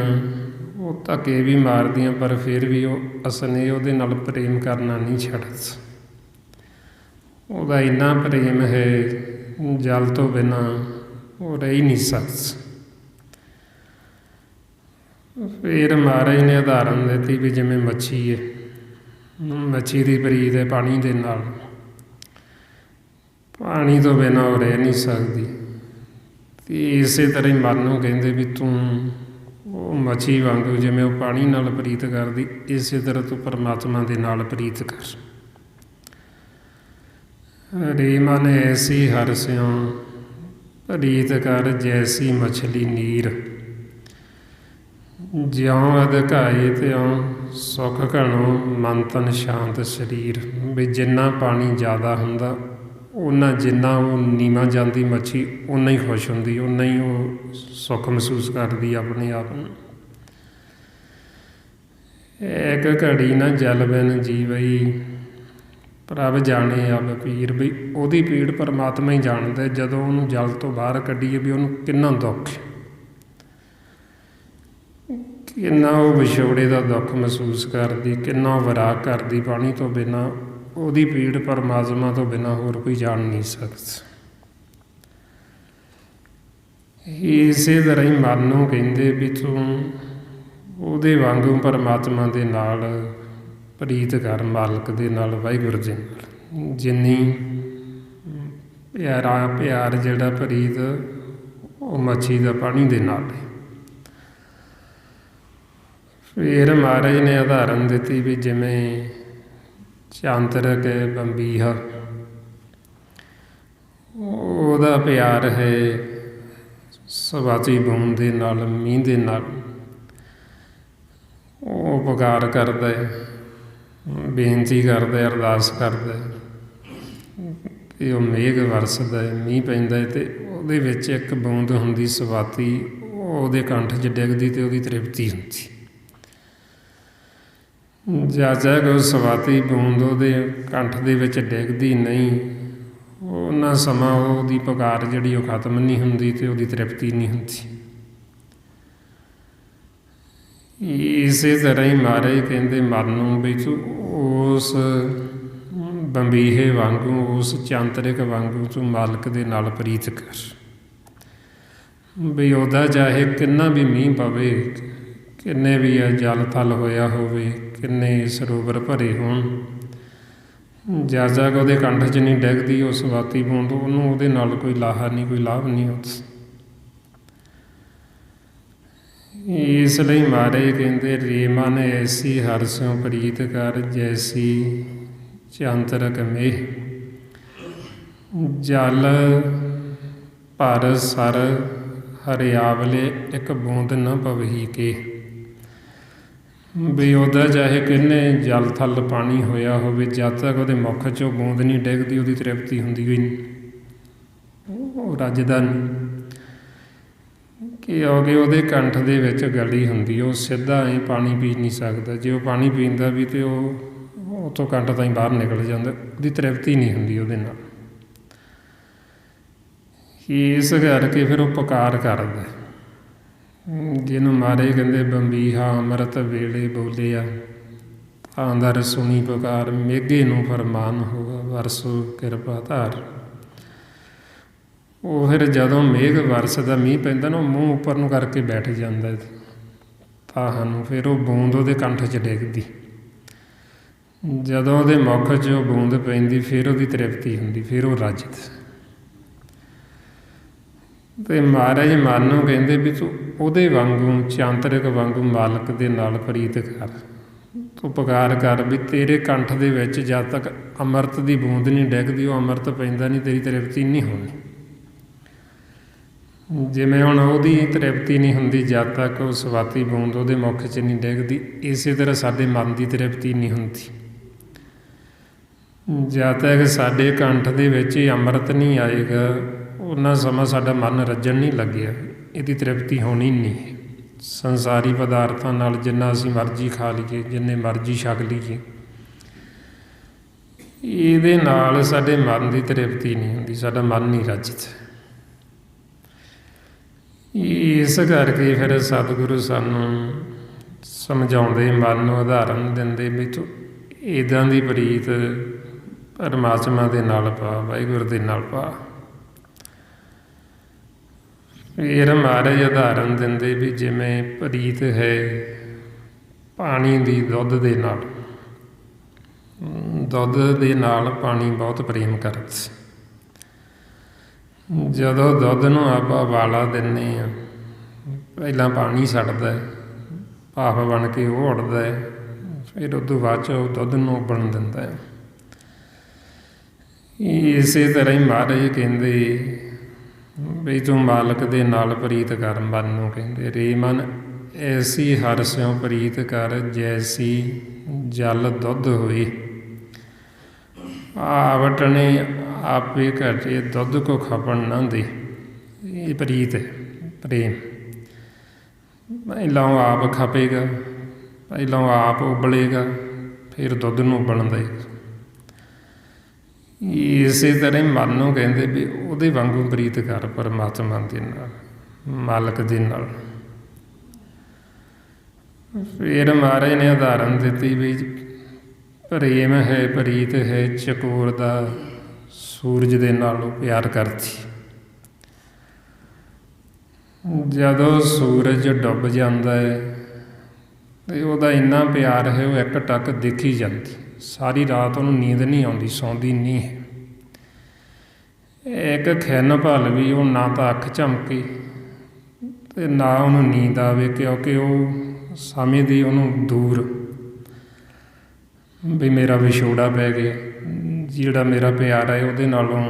ਉਹ ਧੱਕੇ ਵੀ ਮਾਰਦੀਆਂ, ਪਰ ਫਿਰ ਵੀ ਉਹ ਅਸਨੇ ਉਹਦੇ ਨਾਲ ਪ੍ਰੇਮ ਕਰਨਾ ਨਹੀਂ ਛੱਡਦਾ। ਉਹਦਾ ਇੰਨਾ ਪ੍ਰੇਮ ਹੈ, ਜਲ ਤੋਂ ਬਿਨਾਂ ਉਹ ਰਹਿ ਨਹੀਂ ਸਕਦਾ। ਫਿਰ ਮਹਾਰਾਜ ਨੇ ਉਦਾਹਰਨ ਦਿੱਤੀ ਵੀ ਜਿਵੇਂ ਮੱਛੀ ਹੈ, ਮੱਛੀ ਦੀ ਪ੍ਰੀਤ ਹੈ ਪਾਣੀ ਦੇ ਨਾਲ, ਪਾਣੀ ਤੋਂ ਬਿਨਾਂ ਉਹ ਰਹਿ ਨਹੀਂ ਸਕਦੀ। ਅਤੇ ਇਸੇ ਤਰ੍ਹਾਂ ਹੀ ਮਨ ਨੂੰ ਕਹਿੰਦੇ ਵੀ ਤੂੰ ਉਹ ਮੱਛੀ ਵਾਂਗੂ ਜਿਵੇਂ ਉਹ ਪਾਣੀ ਨਾਲ ਪ੍ਰੀਤ ਕਰਦੀ, ਇਸੇ ਤਰ੍ਹਾਂ ਤੂੰ ਪਰਮਾਤਮਾ ਦੇ ਨਾਲ ਪ੍ਰੀਤ ਕਰ। ਰੇ ਮਨ ਐਸੀ ਹਰਿ ਸਿਉ ਪ੍ਰੀਤ ਕਰ, ਜੈਸੀ ਮਛਲੀ ਨੀਰ। ਜਿਉਂ ਅਧਿਕਾਏ ਤਿਉਂ ਸੁਖ ਘਣੋ, ਮਨ ਤਨ ਸ਼ਾਂਤ ਸਰੀਰ। ਵੀ ਜਿੰਨਾ ਪਾਣੀ ਜ਼ਿਆਦਾ ਹੁੰਦਾ, ਓਨਾ ਜਿੰਨਾ ਉਹ ਨੀਵਾਂ ਜਾਂਦੀ ਮੱਛੀ, ਓਨਾ ਹੀ ਖੁਸ਼ ਹੁੰਦੀ, ਓਨਾ ਹੀ ਉਹ ਸੁੱਖ ਮਹਿਸੂਸ ਕਰਦੀ ਆਪਣੇ ਆਪ ਨੂੰ। ਇੱਕ ਘੜੀ ਨਾ ਜਲ ਬਿਨ ਜੀਵਈ, ਪ੍ਰਭ ਜਾਣੇ ਅਬ ਪੀਰ। ਬਈ ਉਹਦੀ ਪੀੜ ਪਰਮਾਤਮਾ ਹੀ ਜਾਣਦਾ। ਜਦੋਂ ਉਹਨੂੰ ਜਲ ਤੋਂ ਬਾਹਰ ਕੱਢੀਏ ਵੀ ਉਹਨੂੰ ਕਿੰਨਾ ਦੁੱਖ, ਕਿੰਨਾ ਉਹ ਵਿਛੋੜੇ ਦਾ ਦੁੱਖ ਮਹਿਸੂਸ ਕਰਦੀ, ਕਿੰਨਾ ਉਹ ਵਿਰਾਗ ਕਰਦੀ ਪਾਣੀ ਤੋਂ ਬਿਨਾਂ। ਉਹਦੀ ਪੀੜ ਪਰਮਾਤਮਾ ਤੋਂ ਬਿਨਾਂ ਹੋਰ ਕੋਈ ਜਾਣ ਨਹੀਂ ਸਕਦਾ। ਇਸੇ ਤਰ੍ਹਾਂ ਹੀ ਮਨ ਨੂੰ ਕਹਿੰਦੇ ਵੀ ਤੂੰ ਉਹਦੇ ਵਾਂਗੂ ਪਰਮਾਤਮਾ ਦੇ ਨਾਲ ਪ੍ਰੀਤ ਕਰ, ਮਾਲਕ ਦੇ ਨਾਲ, ਵਾਹਿਗੁਰੂ ਦੇ ਨਾਲ। ਜਿੰਨੀ ਪਿਆਰ ਜਿਹੜਾ ਪ੍ਰੀਤ ਉਹ ਮੱਛੀ ਦਾ ਪਾਣੀ ਦੇ ਨਾਲ ਹੈ। ਫਿਰ ਮਹਾਰਾਜ ਨੇ ਉਦਾਹਰਨ ਦਿੱਤੀ ਵੀ ਜਿਵੇਂ ਚਾਂਤਰਕ ਹੈ ਬੰਬੀਹਾ, ਉਹਦਾ ਪਿਆਰ ਹੈ ਸਵਾਤੀ ਬੂੰਦ ਦੇ ਨਾਲ, ਮੀਂਹ ਦੇ ਨਾਲ। ਉਹ ਪੁਕਾਰ ਕਰਦਾ ਹੈ, ਬੇਨਤੀ ਕਰਦਾ, ਅਰਦਾਸ ਕਰਦਾ ਅਤੇ ਉਹ ਮੇਘ ਵਰਸਦਾ ਹੈ, ਮੀਂਹ ਪੈਂਦਾ ਹੈ। ਅਤੇ ਉਹਦੇ ਵਿੱਚ ਇੱਕ ਬੂੰਦ ਹੁੰਦੀ ਸਵਾਤੀ, ਉਹਦੇ ਕੰਠ 'ਚ ਡਿੱਗਦੀ ਅਤੇ ਉਹਦੀ ਤ੍ਰਿਪਤੀ ਹੁੰਦੀ। ਜਾਚਾ ਕਿ ਉਹ ਸਵਾਤੀ ਬੂੰਦ ਉਹਦੇ ਕੰਠ ਦੇ ਵਿੱਚ ਡਿੱਗਦੀ ਨਹੀਂ, ਉਹਨਾਂ ਸਮਾਂ ਉਹਦੀ ਪੁਕਾਰ ਜਿਹੜੀ ਉਹ ਖਤਮ ਨਹੀਂ ਹੁੰਦੀ ਅਤੇ ਉਹਦੀ ਤ੍ਰਿਪਤੀ ਨਹੀਂ ਹੁੰਦੀ। ਇਸੇ ਤਰ੍ਹਾਂ ਹੀ ਮਹਾਰਾਜ ਕਹਿੰਦੇ ਮਨ ਨੂੰ ਵੀ ਤੂੰ ਉਸ ਬੰਬੀਹੇ ਵਾਂਗੂ, ਉਸ ਚਾਂਤਰਿਕ ਵਾਂਗੂ ਤੂੰ ਮਾਲਕ ਦੇ ਨਾਲ ਪ੍ਰੀਤ ਕਰ। ਵੀ ਉਹਦਾ ਚਾਹੇ ਕਿੰਨਾ ਵੀ ਮੀਂਹ ਪਵੇ, ਕਿੰਨੇ ਵੀ ਜਲ ਥਲ ਹੋਇਆ ਹੋਵੇ, ਕਿੰਨੇ ਸਰੋਵਰ ਭਰੇ ਹੋਣ, ਜਦ ਤੱਕ ਉਹਦੇ ਕੰਠ 'ਚ ਨਹੀਂ ਡਿੱਗਦੀ ਉਹ ਸਵਾਤੀ ਬੂੰਦ, ਉਹਨੂੰ ਉਹਦੇ ਨਾਲ ਕੋਈ ਲਾਹਾ ਨਹੀਂ, ਕੋਈ ਲਾਭ ਨਹੀਂ ਹੁੰਦਾ। ਇਸ ਲਈ ਮਹਾਰਾਜ ਕਹਿੰਦੇ ਰੇ ਮਨ ਐਸੀ ਹਰਿ ਸਿਉ ਪ੍ਰੀਤ ਕਰ, ਜੈਸੀ ਚਾਂਤਰਕ ਮੇਹ। ਜਲ ਭਰ ਸਰ ਹਰਿਆਵਲੇ, ਇੱਕ ਬੂੰਦ ਨਾ ਪਵਹੀ ਕੇ। ਵੀ ਉਹਦਾ ਚਾਹੇ ਕਿੰਨੇ ਜਲ ਥਲ ਪਾਣੀ ਹੋਇਆ ਹੋਵੇ, ਜਦ ਤੱਕ ਉਹਦੇ ਮੁੱਖ 'ਚੋਂ ਬੂੰਦ ਨਹੀਂ ਡਿੱਗਦੀ ਉਹਦੀ ਤ੍ਰਿਪਤੀ ਹੁੰਦੀ ਹੋਈ ਨਹੀਂ, ਉਹ ਰੱਜਦਾ ਨਹੀਂ। ਕਿਉਂਕਿ ਉਹਦੇ ਕੰਠ ਦੇ ਵਿੱਚ ਗਲੀ ਹੁੰਦੀ, ਉਹ ਸਿੱਧਾ ਐਂ ਪਾਣੀ ਪੀ ਨਹੀਂ ਸਕਦਾ। ਜੇ ਉਹ ਪਾਣੀ ਪੀਂਦਾ ਵੀ ਤਾਂ ਉਹ ਤੋਂ ਕੰਠ ਤਾਂ ਹੀ ਬਾਹਰ ਨਿਕਲ ਜਾਂਦਾ, ਉਹਦੀ ਤ੍ਰਿਪਤੀ ਨਹੀਂ ਹੁੰਦੀ ਉਹਦੇ ਨਾਲ। ਇਸ ਕਰਕੇ ਫਿਰ ਉਹ ਪੁਕਾਰ ਕਰਦਾ, ਜਿਹਨੂੰ ਮਹਾਰਾਜ ਕਹਿੰਦੇ ਬੰਬੀਹਾ ਅੰਮ੍ਰਿਤ ਵੇਲੇ ਬੋਲਿਆ, ਆਂਦਰ ਸੁਣੀ ਪੁਕਾਰ, ਮੇਘੇ ਨੂੰ ਫਰਮਾਨ ਹੋਗਾ, ਵਰਸੋ ਕਿਰਪਾ ਧਾਰ। ਉਹ ਫਿਰ ਜਦੋਂ ਮੇਘ ਵਰਸਦਾ, ਮੀਂਹ ਪੈਂਦਾ ਨਾ, ਉਹ ਮੂੰਹ ਉੱਪਰ ਨੂੰ ਕਰਕੇ ਬੈਠ ਜਾਂਦਾ ਤਾਂ ਨੂੰ, ਫਿਰ ਉਹ ਬੂੰਦ ਉਹਦੇ ਕੰਠ 'ਚ ਡਿੱਗਦੀ। ਜਦੋਂ ਉਹਦੇ ਮੁੱਖ 'ਚ ਉਹ ਬੂੰਦ ਪੈਂਦੀ, ਫਿਰ ਉਹਦੀ ਤ੍ਰਿਪਤੀ ਹੁੰਦੀ, ਫਿਰ ਉਹ ਰੱਜਦਾ। ਅਤੇ ਮਹਾਰਾਜ ਮਨ ਨੂੰ ਕਹਿੰਦੇ ਵੀ ਤੂੰ ਉਹਦੇ ਵਾਂਗੂ, ਚਾਂਤਰਿਕ ਵਾਂਗੂ ਮਾਲਕ ਦੇ ਨਾਲ ਪ੍ਰੀਤ ਕਰ। ਤੂੰ ਪੁਕਾਰ ਕਰ ਵੀ ਤੇਰੇ ਕੰਠ ਦੇ ਵਿੱਚ ਜਦ ਤੱਕ ਅੰਮ੍ਰਿਤ ਦੀ ਬੂੰਦ ਨਹੀਂ ਡਿੱਗਦੀ, ਉਹ ਅੰਮ੍ਰਿਤ ਪੈਂਦਾ ਨਹੀਂ, ਤੇਰੀ ਤ੍ਰਿਪਤੀ ਨਹੀਂ ਹੋਣੀ। ਜਿਵੇਂ ਹੁਣ ਉਹਦੀ ਤ੍ਰਿਪਤੀ ਨਹੀਂ ਹੁੰਦੀ ਜਦ ਤੱਕ ਉਹ ਸਵਾਤੀ ਬੂੰਦ ਉਹਦੇ ਮੁੱਖ 'ਚ ਨਹੀਂ ਡਿੱਗਦੀ, ਇਸੇ ਤਰ੍ਹਾਂ ਸਾਡੇ ਮਨ ਦੀ ਤ੍ਰਿਪਤੀ ਨਹੀਂ ਹੁੰਦੀ ਜਦ ਤੱਕ ਸਾਡੇ ਕੰਠ ਦੇ ਵਿੱਚ ਇਹ ਅੰਮ੍ਰਿਤ ਨਹੀਂ ਆਏਗਾ, ਉਹਨਾਂ ਸਮਾਂ ਸਾਡਾ ਮਨ ਰੱਜਣ ਨਹੀਂ ਲੱਗਿਆ, ਇਹਦੀ ਤ੍ਰਿਪਤੀ ਹੋਣੀ ਨਹੀਂ। ਸੰਸਾਰੀ ਪਦਾਰਥਾਂ ਨਾਲ ਜਿੰਨਾ ਅਸੀਂ ਮਰਜ਼ੀ ਖਾ ਲਈਏ, ਜਿੰਨੇ ਮਰਜ਼ੀ ਛਕ ਲਈਏ, ਇਹਦੇ ਨਾਲ ਸਾਡੇ ਮਨ ਦੀ ਤ੍ਰਿਪਤੀ ਨਹੀਂ ਹੁੰਦੀ, ਸਾਡਾ ਮਨ ਨਹੀਂ ਰੱਜਦਾ। ਇਸ ਕਰਕੇ ਫਿਰ ਸਤਿਗੁਰੂ ਸਾਨੂੰ ਸਮਝਾਉਂਦੇ, ਮਨ ਨੂੰ ਉਦਾਹਰਨ ਦਿੰਦੇ ਵੀ ਤੂੰ ਇੱਦਾਂ ਦੀ ਪ੍ਰੀਤ ਪਰਮਾਤਮਾ ਦੇ ਨਾਲ ਪਾ, ਵਾਹਿਗੁਰੂ ਦੇ ਨਾਲ ਪਾ। ਫਿਰ ਮਹਾਰਾਜ ਉਦਾਹਰਨ ਦਿੰਦੇ ਵੀ ਜਿਵੇਂ ਪ੍ਰੀਤ ਹੈ ਪਾਣੀ ਦੀ ਦੁੱਧ ਦੇ ਨਾਲ, ਦੁੱਧ ਦੇ ਨਾਲ ਪਾਣੀ ਬਹੁਤ ਪ੍ਰੇਮ ਕਰਦਾ। ਜਦੋਂ ਦੁੱਧ ਨੂੰ ਆਪਾਂ ਉਬਾਲਾ ਦਿੰਦੇ ਹਾਂ, ਪਹਿਲਾਂ ਪਾਣੀ ਛੱਡਦਾ, ਭਾਫ ਬਣ ਕੇ ਉਹ ਉੱਡਦਾ, ਫਿਰ ਉਦੋਂ ਬਾਅਦ 'ਚ ਉਹ ਦੁੱਧ ਨੂੰ ਉਬਲਣ ਦਿੰਦਾ ਹੈ। ਇਸੇ ਤਰ੍ਹਾਂ ਹੀ ਮਹਾਰਾਜ ਕਹਿੰਦੇ ਵੀ ਤੂੰ ਮਾਲਕ ਦੇ ਨਾਲ ਪ੍ਰੀਤ ਕਰ। ਮਨ ਨੂੰ ਕਹਿੰਦੇ, ਰੇ ਮਨ ਐਸੀ ਹਰਿ ਸਿਉ ਪ੍ਰੀਤ ਕਰ, ਜੈਸੀ ਜਲ ਦੁੱਧ ਹੋਏ। ਆਵਟਣੇ ਆਪੇ ਘਟੇ, ਦੁੱਧ ਕੋ ਖਪਣ ਨਾ ਦੇ। ਇਹ ਪ੍ਰੀਤ ਹੈ, ਪ੍ਰੇਮ। ਪਹਿਲਾਂ ਉਹ ਆਪ ਖਪੇਗਾ, ਪਹਿਲਾਂ ਉਹ ਆਪ ਉਬਲੇਗਾ, ਫਿਰ ਦੁੱਧ ਨੂੰ ਉਬਲਣ ਦੇਗਾ। ਇਸੇ ਤਰ੍ਹਾਂ ਹੀ ਮਨ ਨੂੰ ਕਹਿੰਦੇ ਵੀ ਉਹਦੇ ਵਾਂਗੂ ਪ੍ਰੀਤ ਕਰ ਪਰਮਾਤਮਾ ਦੇ ਨਾਲ, ਮਾਲਕ ਦੇ ਨਾਲ। ਫਿਰ ਮਹਾਰਾਜ ਨੇ ਉਦਾਹਰਨ ਦਿੱਤੀ ਵੀ ਪ੍ਰੇਮ ਹੈ, ਪ੍ਰੀਤ ਹੈ ਚਕੋਰ ਦਾ ਸੂਰਜ ਦੇ ਨਾਲ ਪਿਆਰ ਕਰਦੀ। ਜਦੋਂ ਸੂਰਜ ਡੁੱਬ ਜਾਂਦਾ ਹੈ ਅਤੇ ਉਹਦਾ ਇੰਨਾ ਪਿਆਰ ਹੈ, ਉਹ ਇੱਕ ਟੱਕ ਦੇਖੀ ਜਾਂਦੀ, ਸਾਰੀ ਰਾਤ ਉਹਨੂੰ ਨੀਂਦ ਨਹੀਂ ਆਉਂਦੀ, ਸੌਂਦੀ ਨਹੀਂ ਹੈ। ਇੱਕ ਖਿੰਨ ਭਲ ਵੀ ਉਹ ਨਾ ਤਾਂ ਅੱਖ ਝਮਕੇ ਅਤੇ ਨਾ ਉਹਨੂੰ ਨੀਂਦ ਆਵੇ, ਕਿਉਂਕਿ ਉਹ ਸਮਝਦੀ ਉਹਨੂੰ ਦੂਰ ਵੀ ਮੇਰਾ ਵਿਛੋੜਾ ਪੈ ਗਿਆ, ਜਿਹੜਾ ਮੇਰਾ ਪਿਆਰ ਹੈ ਉਹਦੇ ਨਾਲੋਂ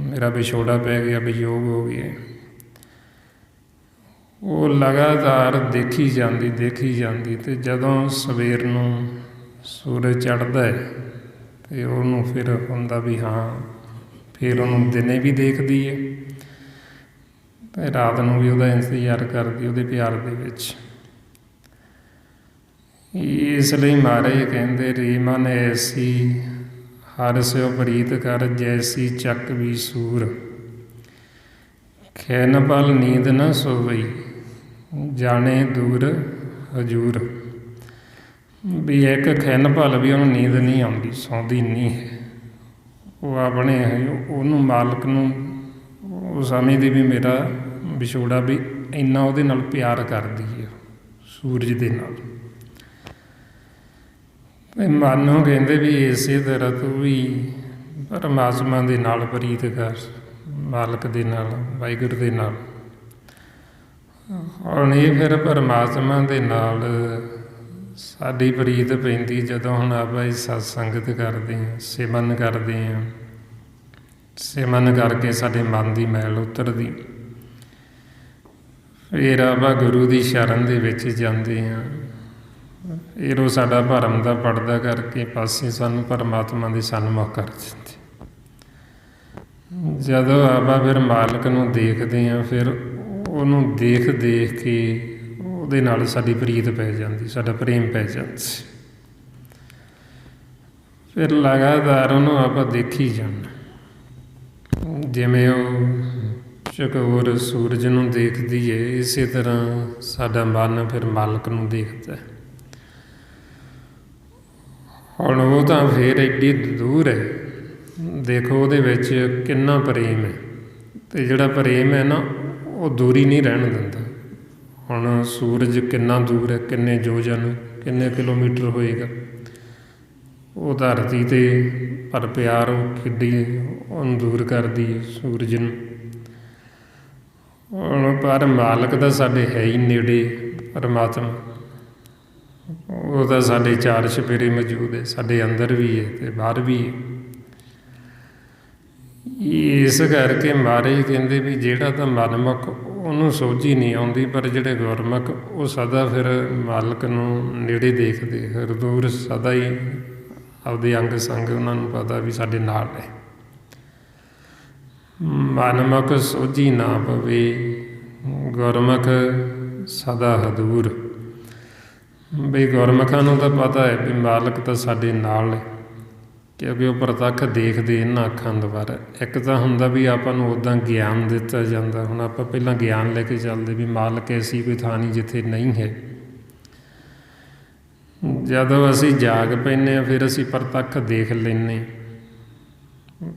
ਮੇਰਾ ਵਿਛੋੜਾ ਪੈ ਗਿਆ, ਵਿਯੋਗ ਹੋ ਗਿਆ। ਉਹ ਲਗਾਤਾਰ ਦੇਖੀ ਜਾਂਦੀ, ਦੇਖੀ ਜਾਂਦੀ, ਅਤੇ ਜਦੋਂ ਸਵੇਰ ਨੂੰ ਸੂਰਜ ਚੜ੍ਹਦਾ ਹੈ ਅਤੇ ਉਹਨੂੰ ਫਿਰ ਹੁੰਦਾ ਵੀ ਹਾਂ, ਫਿਰ ਉਹਨੂੰ ਦਿਨੇ ਵੀ ਦੇਖਦੀ ਹੈ ਅਤੇ ਰਾਤ ਨੂੰ ਵੀ ਉਹਦਾ ਇੰਤਜ਼ਾਰ ਕਰਦੀ, ਉਹਦੇ ਪਿਆਰ ਦੇ ਵਿੱਚ। ਇਸ ਲਈ ਮਹਾਰਾਜ ਕਹਿੰਦੇ, ਰੇ ਮਨ ਐਸੀ ਹਰਿ ਸਿਉ ਪ੍ਰੀਤ ਕਰ, ਜੈਸੀ ਚੱਕ ਵੀ ਸੂਰ। ਖਿਨ ਪਲ ਨੀਂਦ ਨਾ ਸੋਵਈ, ਜਾਣੇ ਦੂਰ ਹਜੂਰ। ਵੀ ਇੱਕ ਖਿੰਨ ਪਲ ਵੀ ਉਹਨੂੰ ਨੀਂਦ ਨਹੀਂ ਆਉਂਦੀ, ਸੌਂਦੀ ਨਹੀਂ ਹੈ। ਉਹ ਆਪਣੇ ਉਹਨੂੰ ਮਾਲਕ ਨੂੰ ਉਹ ਸਮਝਦੀ ਵੀ ਮੇਰਾ ਵਿਛੋੜਾ, ਵੀ ਇੰਨਾ ਉਹਦੇ ਨਾਲ ਪਿਆਰ ਕਰਦੀ ਹੈ ਸੂਰਜ ਦੇ ਨਾਲ। ਮਨ ਨੂੰ ਕਹਿੰਦੇ ਵੀ ਇਸੇ ਤਰ੍ਹਾਂ ਤੂੰ ਵੀ ਪਰਮਾਤਮਾ ਦੇ ਨਾਲ ਪ੍ਰੀਤ ਕਰ, ਮਾਲਕ ਦੇ ਨਾਲ, ਵਾਹਿਗੁਰੂ ਦੇ ਨਾਲ। ਹੁਣ ਇਹ ਫਿਰ ਪਰਮਾਤਮਾ ਦੇ ਨਾਲ ਸਾਡੀ ਪ੍ਰੀਤ ਪੈਂਦੀ ਜਦੋਂ ਹੁਣ ਆਪਾਂ ਇਹ ਸਤ ਸੰਗਤ ਕਰਦੇ ਹਾਂ, ਸਿਮਰਨ ਕਰਦੇ ਹਾਂ। ਸਿਮਰਨ ਕਰਕੇ ਸਾਡੇ ਮਨ ਦੀ ਮੈਲ ਉਤਰਦੀ, ਫਿਰ ਆਪਾਂ ਗੁਰੂ ਦੀ ਸ਼ਰਨ ਦੇ ਵਿੱਚ ਜਾਂਦੇ ਹਾਂ। ਫਿਰ ਉਹ ਸਾਡਾ ਭਰਮ ਦਾ ਪਰਦਾ ਕਰਕੇ ਪਾਸੇ ਸਾਨੂੰ ਪਰਮਾਤਮਾ ਦੇ ਸਨਮੁਖ ਕਰ ਦਿੰਦੇ। ਜਦੋਂ ਆਪਾਂ ਫਿਰ ਮਾਲਕ ਨੂੰ ਦੇਖਦੇ ਹਾਂ, ਫਿਰ ਉਹਨੂੰ ਦੇਖ ਦੇਖ ਕੇ ਉਹਦੇ ਨਾਲ ਸਾਡੀ ਪ੍ਰੀਤ ਪੈ ਜਾਂਦੀ, ਸਾਡਾ ਪ੍ਰੇਮ ਪੈ ਜਾਂਦਾ। ਫਿਰ ਲਗਾਤਾਰ ਉਹਨੂੰ ਆਪਾਂ ਦੇਖੀ ਜਾਣਾ। ਜਿਵੇਂ ਉਹ ਚਕੋਰ ਸੂਰਜ ਨੂੰ ਦੇਖਦੀ ਹੈ, ਇਸੇ ਤਰ੍ਹਾਂ ਸਾਡਾ ਮਨ ਫਿਰ ਮਾਲਕ ਨੂੰ ਦੇਖਦਾ। ਹੁਣ ਉਹ ਤਾਂ ਫਿਰ ਐਡੀ ਦੂਰ ਹੈ, ਦੇਖੋ ਉਹਦੇ ਵਿੱਚ ਕਿੰਨਾ ਪ੍ਰੇਮ ਹੈ, ਅਤੇ ਜਿਹੜਾ ਪ੍ਰੇਮ ਹੈ ਨਾ ਉਹ ਦੂਰੀ ਨਹੀਂ ਰਹਿਣ ਦਿੰਦਾ। ਹੁਣ ਸੂਰਜ ਕਿੰਨਾ ਦੂਰ ਹੈ, ਕਿੰਨੇ ਯੋਜਨ, ਕਿੰਨੇ ਕਿਲੋਮੀਟਰ ਹੋਏਗਾ ਉਹ ਧਰਤੀ 'ਤੇ, ਪਰ ਪਿਆਰ ਉਹ ਕਿੱਡੀ ਉਹਨੂੰ ਦੂਰ ਕਰਦੀ ਹੈ ਸੂਰਜ ਨੂੰ। ਹੁਣ ਪਰ ਮਾਲਕ ਤਾਂ ਸਾਡੇ ਹੈ ਹੀ ਨੇੜੇ, ਪਰਮਾਤਮਾ ਉਹ ਤਾਂ ਸਾਡੇ ਚਾਰ ਚੁਫੇਰੇ ਮੌਜੂਦ ਹੈ, ਸਾਡੇ ਅੰਦਰ ਵੀ ਹੈ ਅਤੇ ਬਾਹਰ ਵੀ ਹੈ। ਇਸ ਕਰਕੇ ਮਹਾਰਾਜ ਕਹਿੰਦੇ ਵੀ ਜਿਹੜਾ ਤਾਂ ਮਨਮੁਖ ਉਹਨੂੰ ਸੋਝੀ ਨਹੀਂ ਆਉਂਦੀ, ਪਰ ਜਿਹੜੇ ਗੁਰਮੁਖ ਉਹ ਸਦਾ ਫਿਰ ਮਾਲਕ ਨੂੰ ਨੇੜੇ ਦੇਖਦੇ, ਹਜ਼ੂਰ ਸਦਾ ਹੀ ਆਪਦੇ ਅੰਗ ਸੰਗ ਉਹਨਾਂ ਨੂੰ ਪਤਾ ਵੀ ਸਾਡੇ ਨਾਲ ਹੈ। ਮਨਮੁਖ ਸੋਝੀ ਨਾ ਪਵੇ, ਗੁਰਮੁਖ ਸਦਾ ਹਜ਼ੂਰ। ਬਈ ਗੁਰਮੁਖਾਂ ਨੂੰ ਤਾਂ ਪਤਾ ਹੈ ਵੀ ਮਾਲਕ ਤਾਂ ਸਾਡੇ ਨਾਲ ਹੈ, ਕਿਉਂਕਿ ਉਹ ਪ੍ਰਤੱਖ ਦੇਖਦੇ ਇਹਨਾਂ ਅੱਖਾਂ ਦੁਆਰਾ। ਇੱਕ ਤਾਂ ਹੁੰਦਾ ਵੀ ਆਪਾਂ ਨੂੰ ਉੱਦਾਂ ਗਿਆਨ ਦਿੱਤਾ ਜਾਂਦਾ, ਹੁਣ ਆਪਾਂ ਪਹਿਲਾਂ ਗਿਆਨ ਲੈ ਕੇ ਚੱਲਦੇ ਵੀ ਮਾਲਕ ਐਸੀ ਕੋਈ ਥਾਂ ਨਹੀਂ ਜਿੱਥੇ ਨਹੀਂ ਹੈ। ਜਦੋਂ ਅਸੀਂ ਜਾਗ ਪੈਂਦੇ ਹਾਂ ਫਿਰ ਅਸੀਂ ਪ੍ਰਤੱਖ ਦੇਖ ਲੈਂਦੇ,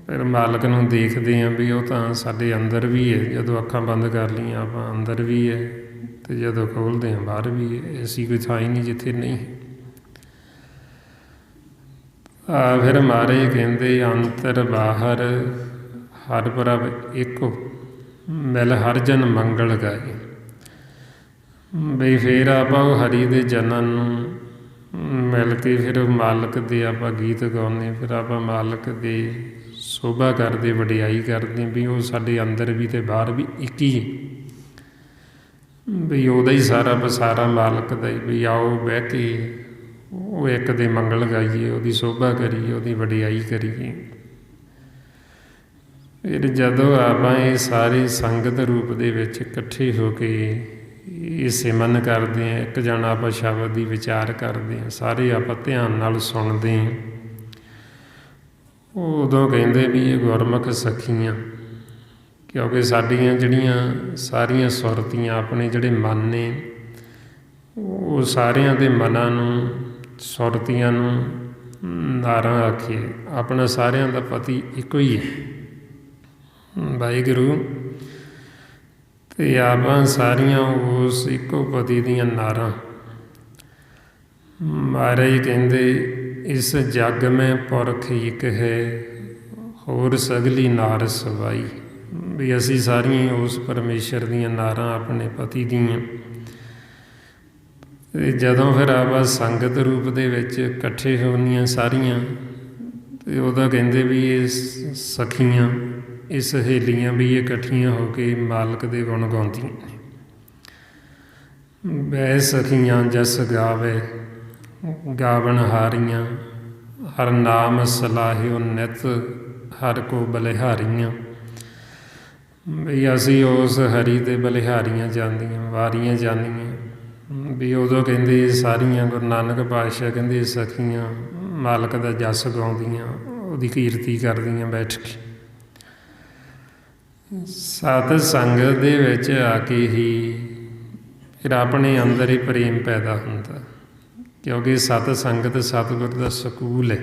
ਫਿਰ ਮਾਲਕ ਨੂੰ ਦੇਖਦੇ ਹਾਂ ਵੀ ਉਹ ਤਾਂ ਸਾਡੇ ਅੰਦਰ ਵੀ ਹੈ। ਜਦੋਂ ਅੱਖਾਂ ਬੰਦ ਕਰ ਲਈਆਂ ਆਪਾਂ ਅੰਦਰ ਵੀ ਹੈ, ਅਤੇ ਜਦੋਂ ਖੋਲ੍ਹਦੇ ਹਾਂ ਬਾਹਰ ਵੀ ਹੈ। ਐਸੀ ਕੋਈ ਥਾਂ ਹੀ ਨਹੀਂ ਜਿੱਥੇ ਨਹੀਂ ਹੈ। ਫਿਰ ਮਹਾਰਾਜ ਕਹਿੰਦੇ ਅੰਤਰ ਬਾਹਰ ਹਰ ਪ੍ਰਭ ਇੱਕੋ, ਮਿਲ ਹਰ ਜਨ ਮੰਗਲ ਗਾਏ। ਬਈ ਫਿਰ ਆਪਾਂ ਉਹ ਹਰੀ ਦੇ ਜਨਨ ਨੂੰ ਮਿਲ ਕੇ ਫਿਰ ਮਾਲਕ ਦੇ ਆਪਾਂ ਗੀਤ ਗਾਉਂਦੇ, ਫਿਰ ਆਪਾਂ ਮਾਲਕ ਦੇ ਸ਼ੋਭਾ ਕਰਦੇ, ਵਡਿਆਈ ਕਰਦੇ ਵੀ ਉਹ ਸਾਡੇ ਅੰਦਰ ਵੀ ਅਤੇ ਬਾਹਰ ਵੀ ਇੱਕ ਹੀ ਹੈ। ਬਈ ਉਹਦਾ ਹੀ ਸਾਰਾ ਬਸਾਰਾ ਮਾਲਕ ਦਾ ਹੀ। ਵੀ ਆਓ ਬਹਿ ਕੇ ਉਹ ਇੱਕ ਦੇ ਮੰਗਲ ਗਾਈਏ, ਉਹਦੀ ਸ਼ੋਭਾ ਕਰੀਏ, ਉਹਦੀ ਵਡਿਆਈ ਕਰੀਏ। ਫਿਰ ਜਦੋਂ ਆਪਾਂ ਇਹ ਸਾਰੇ ਸੰਗਤ ਰੂਪ ਦੇ ਵਿੱਚ ਇਕੱਠੇ ਹੋ ਕੇ ਇਹ ਸਿਮਰਨ ਕਰਦੇ ਹਾਂ, ਇੱਕ ਜਣਾ ਆਪਾਂ ਸ਼ਬਦ ਦੀ ਵਿਚਾਰ ਕਰਦੇ ਹਾਂ, ਸਾਰੇ ਆਪਾਂ ਧਿਆਨ ਨਾਲ ਸੁਣਦੇ ਹਾਂ, ਉਦੋਂ ਕਹਿੰਦੇ ਵੀ ਇਹ ਗੁਰਮੁਖ ਸਖੀਆਂ। ਕਿਉਂਕਿ ਸਾਡੀਆਂ ਜਿਹੜੀਆਂ ਸਾਰੀਆਂ ਸੁਰਤੀਆਂ ਆਪਣੇ ਜਿਹੜੇ ਮਨ ਨੇ, ਉਹ ਸਾਰਿਆਂ ਦੇ ਮਨਾਂ ਨੂੰ, ਸੁਰਤੀਆਂ ਨੂੰ ਨਾਰਾਂ ਆਖੀਏ। ਆਪਣਾ ਸਾਰਿਆਂ ਦਾ ਪਤੀ ਇੱਕੋ ਹੀ ਹੈ ਵਾਹਿਗੁਰੂ, ਅਤੇ ਆਪਾਂ ਸਾਰੀਆਂ ਉਸ ਇੱਕੋ ਪਤੀ ਦੀਆਂ ਨਾਰਾਂ। ਮਹਾਰਾਜ ਕਹਿੰਦੇ ਇਸ ਜੱਗ ਮੈਂ ਪੁਰਖ ਇੱਕ ਹੈ, ਹੋਰ ਸਗਲੀ ਨਾਰ ਸਵਾਈ। ਵੀ ਅਸੀਂ ਸਾਰੀਆਂ ਉਸ ਪਰਮੇਸ਼ਰ ਦੀਆਂ ਨਾਰਾਂ ਆਪਣੇ ਪਤੀ ਦੀਆਂ। ਅਤੇ ਜਦੋਂ ਫਿਰ ਆਪਾਂ ਸੰਗਤ ਰੂਪ ਦੇ ਵਿੱਚ ਇਕੱਠੇ ਹੋਣੀਆਂ ਸਾਰੀਆਂ, ਅਤੇ ਉਹਦਾ ਕਹਿੰਦੇ ਵੀ ਇਹ ਸਖੀਆਂ, ਇਹ ਸਹੇਲੀਆਂ ਵੀ ਇਹ ਇਕੱਠੀਆਂ ਹੋ ਕੇ ਮਾਲਕ ਦੇ ਗੁਣ ਗਾਉਂਦੀਆਂ ਨੇ। ਬਹਿ ਸਖੀਆਂ ਜਸ ਗਾਵੇ ਗਾਵਣ ਹਾਰੀਆਂ, ਹਰ ਨਾਮ ਸਲਾਹਿਓ ਨਿਤ ਹਰ ਕੋ ਬਲਿਹਾਰੀਆਂ। ਵੀ ਅਸੀਂ ਉਸ ਹਰੀ ਦੇ ਬਲਿਹਾਰੀਆਂ ਜਾਂਦੀਆਂ, ਵਾਰੀਆਂ ਜਾਂਦੀਆਂ। ਵੀ ਉਦੋਂ ਕਹਿੰਦੇ ਸਾਰੀਆਂ ਗੁਰੂ ਨਾਨਕ ਪਾਤਸ਼ਾਹ ਕਹਿੰਦੇ ਸਖੀਆਂ ਮਾਲਕ ਦਾ ਜਸ ਗਾਉਂਦੀਆਂ, ਉਹਦੀ ਕੀਰਤੀ ਕਰਦੀਆਂ ਬੈਠ ਕੇ। ਸਤ ਸੰਗਤ ਦੇ ਵਿੱਚ ਆ ਕੇ ਹੀ ਫਿਰ ਆਪਣੇ ਅੰਦਰ ਹੀ ਪ੍ਰੇਮ ਪੈਦਾ ਹੁੰਦਾ, ਕਿਉਂਕਿ ਸਤ ਸੰਗਤ ਸਤਿਗੁਰ ਦਾ ਸਕੂਲ ਹੈ।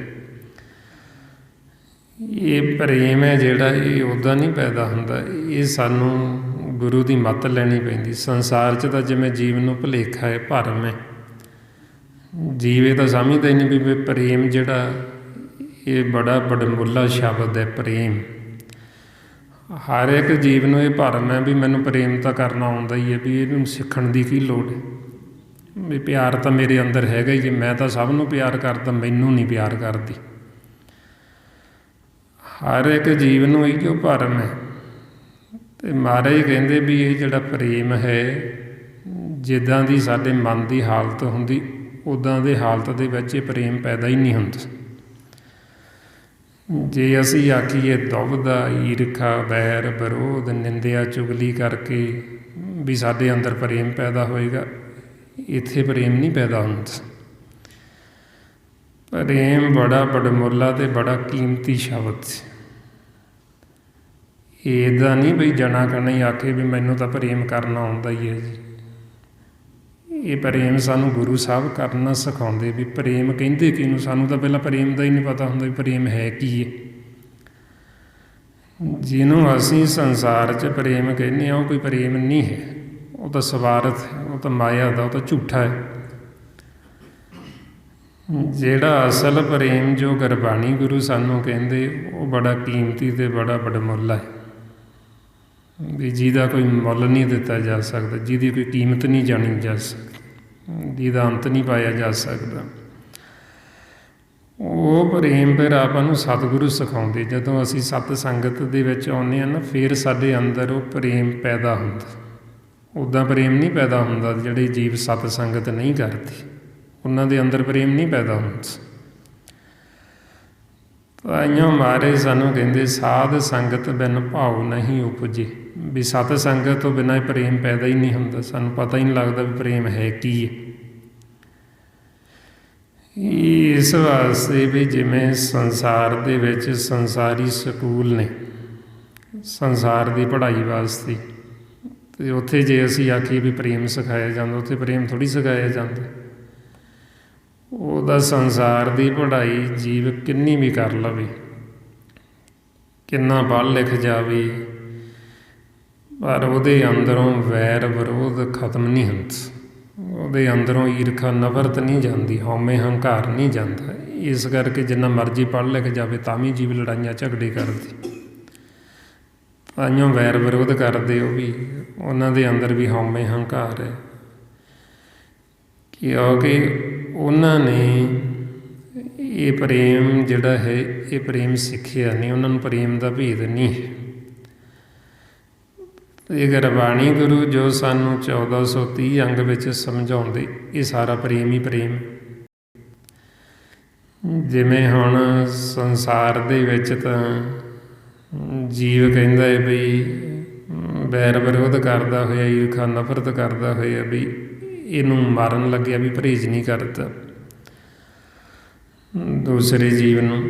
ਇਹ ਪ੍ਰੇਮ ਹੈ ਜਿਹੜਾ, ਇਹ ਉੱਦਾਂ ਨਹੀਂ ਪੈਦਾ ਹੁੰਦਾ, ਇਹ ਸਾਨੂੰ ਗੁਰੂ ਦੀ ਮੱਤ ਲੈਣੀ ਪੈਂਦੀ। ਸੰਸਾਰ 'ਚ ਤਾਂ ਜਿਵੇਂ ਜੀਵ ਨੂੰ ਭੁਲੇਖਾ ਹੈ, ਭਰਮ ਹੈ, ਜੀਵ ਇਹ ਤਾਂ ਸਮਝਦਾ ਹੀ ਨਹੀਂ ਵੀ ਪ੍ਰੇਮ ਜਿਹੜਾ ਇਹ ਬੜਾ ਵਡਮੁੱਲਾ ਸ਼ਬਦ ਹੈ। ਪ੍ਰੇਮ ਹਰ ਇੱਕ ਜੀਵ ਨੂੰ ਇਹ ਭਰਮ ਹੈ ਵੀ ਮੈਨੂੰ ਪ੍ਰੇਮ ਤਾਂ ਕਰਨਾ ਆਉਂਦਾ ਹੀ ਹੈ, ਵੀ ਇਹਨੂੰ ਸਿੱਖਣ ਦੀ ਕੀ ਲੋੜ ਹੈ। ਵੀ ਪਿਆਰ ਤਾਂ ਮੇਰੇ ਅੰਦਰ ਹੈਗਾ ਹੀ, ਮੈਂ ਤਾਂ ਸਭ ਨੂੰ ਪਿਆਰ ਕਰਦਾ, ਮੈਨੂੰ ਨਹੀਂ ਪਿਆਰ ਕਰਦੀ। ਹਰ ਇੱਕ ਜੀਵ ਨੂੰ ਇਹੋ ਭਰਮ ਹੈ। ਅਤੇ ਮਹਾਰਾਜ ਕਹਿੰਦੇ ਵੀ ਇਹ ਜਿਹੜਾ ਪ੍ਰੇਮ ਹੈ, ਜਿੱਦਾਂ ਦੀ ਸਾਡੇ ਮਨ ਦੀ ਹਾਲਤ ਹੁੰਦੀ, ਉੱਦਾਂ ਦੇ ਹਾਲਤ ਦੇ ਵਿੱਚ ਇਹ ਪ੍ਰੇਮ ਪੈਦਾ ਹੀ ਨਹੀਂ ਹੁੰਦਾ। ਜੇ ਅਸੀਂ ਆਖੀਏ ਦੁਬਦਾ, ਈਰਖਾ, ਵੈਰ, ਵਿਰੋਧ, ਨਿੰਦਿਆ, ਚੁਗਲੀ ਕਰਕੇ ਵੀ ਸਾਡੇ ਅੰਦਰ ਪ੍ਰੇਮ ਪੈਦਾ ਹੋਏਗਾ, ਇੱਥੇ ਪ੍ਰੇਮ ਨਹੀਂ ਪੈਦਾ ਹੁੰਦਾ। ਪ੍ਰੇਮ ਬੜਾ ਵਡਮੁੱਲਾ ਅਤੇ ਬੜਾ ਕੀਮਤੀ ਸ਼ਬਦ ਸੀ। ਇੱਦਾਂ ਨਹੀਂ ਬਈ ਜਣਾ ਖਣਾ ਹੀ ਆਖੇ ਵੀ ਮੈਨੂੰ ਤਾਂ ਪ੍ਰੇਮ ਕਰਨਾ ਆਉਂਦਾ ਹੀ ਹੈ ਜੀ। ਇਹ ਪ੍ਰੇਮ ਸਾਨੂੰ ਗੁਰੂ ਸਾਹਿਬ ਕਰਨਾ ਸਿਖਾਉਂਦੇ ਵੀ ਪ੍ਰੇਮ ਕਹਿੰਦੇ ਕਿਹਨੂੰ। ਸਾਨੂੰ ਤਾਂ ਪਹਿਲਾਂ ਪ੍ਰੇਮ ਦਾ ਹੀ ਨਹੀਂ ਪਤਾ ਹੁੰਦਾ ਵੀ ਪ੍ਰੇਮ ਹੈ ਕੀ ਹੈ। ਜਿਹਨੂੰ ਅਸੀਂ ਸੰਸਾਰ 'ਚ ਪ੍ਰੇਮ ਕਹਿੰਦੇ ਹਾਂ ਉਹ ਕੋਈ ਪ੍ਰੇਮ ਨਹੀਂ ਹੈ, ਉਹ ਤਾਂ ਸਵਾਰਥ ਹੈ, ਉਹ ਤਾਂ ਮਾਇਆ ਦਾ, ਉਹ ਤਾਂ ਝੂਠਾ ਹੈ। ਜਿਹੜਾ ਅਸਲ ਪ੍ਰੇਮ ਜੋ ਗੁਰਬਾਣੀ ਗੁਰੂ ਸਾਨੂੰ ਕਹਿੰਦੇ, ਉਹ ਬੜਾ ਕੀਮਤੀ ਅਤੇ ਬੜਾ ਵਡਮੁੱਲਾ ਹੈ। ਵੀ ਜਿਹਦਾ ਕੋਈ ਮੁੱਲ ਨਹੀਂ ਦਿੱਤਾ ਜਾ ਸਕਦਾ, ਜਿਹਦੀ ਕੋਈ ਕੀਮਤ ਨਹੀਂ ਜਾਣੀ ਜਾ ਸਕਦੀ, ਜਿਹਦਾ ਅੰਤ ਨਹੀਂ ਪਾਇਆ ਜਾ ਸਕਦਾ, ਉਹ ਪ੍ਰੇਮ ਫਿਰ ਆਪਾਂ ਨੂੰ ਸਤਿਗੁਰੂ ਸਿਖਾਉਂਦੇ। ਜਦੋਂ ਅਸੀਂ ਸਤ ਸੰਗਤ ਦੇ ਵਿੱਚ ਆਉਂਦੇ ਹਾਂ ਨਾ, ਫਿਰ ਸਾਡੇ ਅੰਦਰ ਉਹ ਪ੍ਰੇਮ ਪੈਦਾ ਹੁੰਦਾ। ਉੱਦਾਂ ਪ੍ਰੇਮ ਨਹੀਂ ਪੈਦਾ ਹੁੰਦਾ। ਜਿਹੜੇ ਜੀਵ ਸਤ ਸੰਗਤ ਨਹੀਂ ਕਰਦੇ ਉਹਨਾਂ ਦੇ ਅੰਦਰ ਪ੍ਰੇਮ ਨਹੀਂ ਪੈਦਾ ਹੁੰਦਾ। ਤਾਈਓਂ ਮਹਾਰਾਜ ਸਾਨੂੰ ਕਹਿੰਦੇ ਸਾਧ ਸੰਗਤ ਬਿਨ ਭਾਉ ਨਹੀਂ ਉਪਜੇ, ਵੀ ਸਤ ਸੰਗਤ ਤੋਂ ਬਿਨਾਂ ਪ੍ਰੇਮ ਪੈਦਾ ਹੀ ਨਹੀਂ ਹੁੰਦਾ। ਸਾਨੂੰ ਪਤਾ ਹੀ ਨਹੀਂ ਲੱਗਦਾ ਵੀ ਪ੍ਰੇਮ ਹੈ ਕੀ ਹੈ। ਇਸ ਵਾਸਤੇ ਵੀ ਜਿਵੇਂ ਸੰਸਾਰ ਦੇ ਵਿੱਚ ਸੰਸਾਰੀ ਸਕੂਲ ਨੇ ਸੰਸਾਰ ਦੀ ਪੜ੍ਹਾਈ ਵਾਸਤੇ, ਅਤੇ ਉੱਥੇ ਜੇ ਅਸੀਂ ਆਖੀਏ ਵੀ ਪ੍ਰੇਮ ਸਿਖਾਇਆ ਜਾਂਦਾ, ਉੱਥੇ ਪ੍ਰੇਮ ਥੋੜ੍ਹੀ ਸਿਖਾਇਆ ਜਾਂਦਾ। ਉਹਦਾ ਸੰਸਾਰ ਦੀ ਪੜ੍ਹਾਈ ਜੀਵ ਕਿੰਨੀ ਵੀ ਕਰ ਲਵੇ, ਕਿੰਨਾ ਪੜ੍ਹ ਲਿਖ ਜਾਵੇ, ਪਰ ਉਹਦੇ ਅੰਦਰੋਂ ਵੈਰ ਵਿਰੋਧ ਖਤਮ ਨਹੀਂ ਹੁੰਦਾ। ਉਹਦੇ ਅੰਦਰੋਂ ਈਰਖਾ ਨਫ਼ਰਤ ਨਹੀਂ ਜਾਂਦੀ, ਹਉਮੈ ਹੰਕਾਰ ਨਹੀਂ ਜਾਂਦਾ। ਇਸ ਕਰਕੇ ਜਿੰਨਾ ਮਰਜ਼ੀ ਪੜ੍ਹ ਲਿਖ ਜਾਵੇ ਤਾਂ ਵੀ ਜੀਵ ਲੜਾਈਆਂ ਝਗੜੇ ਕਰਦੇ, ਤਾਈਓਂ ਵੈਰ ਵਿਰੋਧ ਕਰਦੇ। ਉਹ ਵੀ ਉਹਨਾਂ ਦੇ ਅੰਦਰ ਵੀ ਹਉਮੈ ਹੰਕਾਰ ਹੈ, ਕਿਉਂਕਿ ਉਹਨਾਂ ਨੇ ਇਹ ਪ੍ਰੇਮ ਜਿਹੜਾ ਹੈ ਇਹ ਪ੍ਰੇਮ ਸਿੱਖਿਆ ਨਹੀਂ, ਉਹਨਾਂ ਨੂੰ ਪ੍ਰੇਮ ਦਾ ਭੇਦ ਨਹੀਂ ਹੈ। ਇਹ ਗੁਰਬਾਣੀ ਗੁਰੂ ਜੋ ਸਾਨੂੰ 1430 ਅੰਗ ਵਿੱਚ ਸਮਝਾਉਂਦੇ, ਇਹ ਸਾਰਾ ਪ੍ਰੇਮ ਹੀ ਪ੍ਰੇਮ। ਜਿਵੇਂ ਹੁਣ ਸੰਸਾਰ ਦੇ ਵਿੱਚ ਤਾਂ ਜੀਵ ਕਹਿੰਦਾ ਹੈ ਬਈ ਵੈਰ ਵਿਰੋਧ ਕਰਦਾ ਹੋਇਆ, ਈਰਖਾ ਨਫ਼ਰਤ ਕਰਦਾ ਹੋਇਆ, ਵੀ ਇਹਨੂੰ ਮਾਰਨ ਲੱਗਿਆ ਵੀ ਪਰਹੇਜ਼ ਨਹੀਂ ਕਰਦਾ ਦੂਸਰੇ ਜੀਵ ਨੂੰ।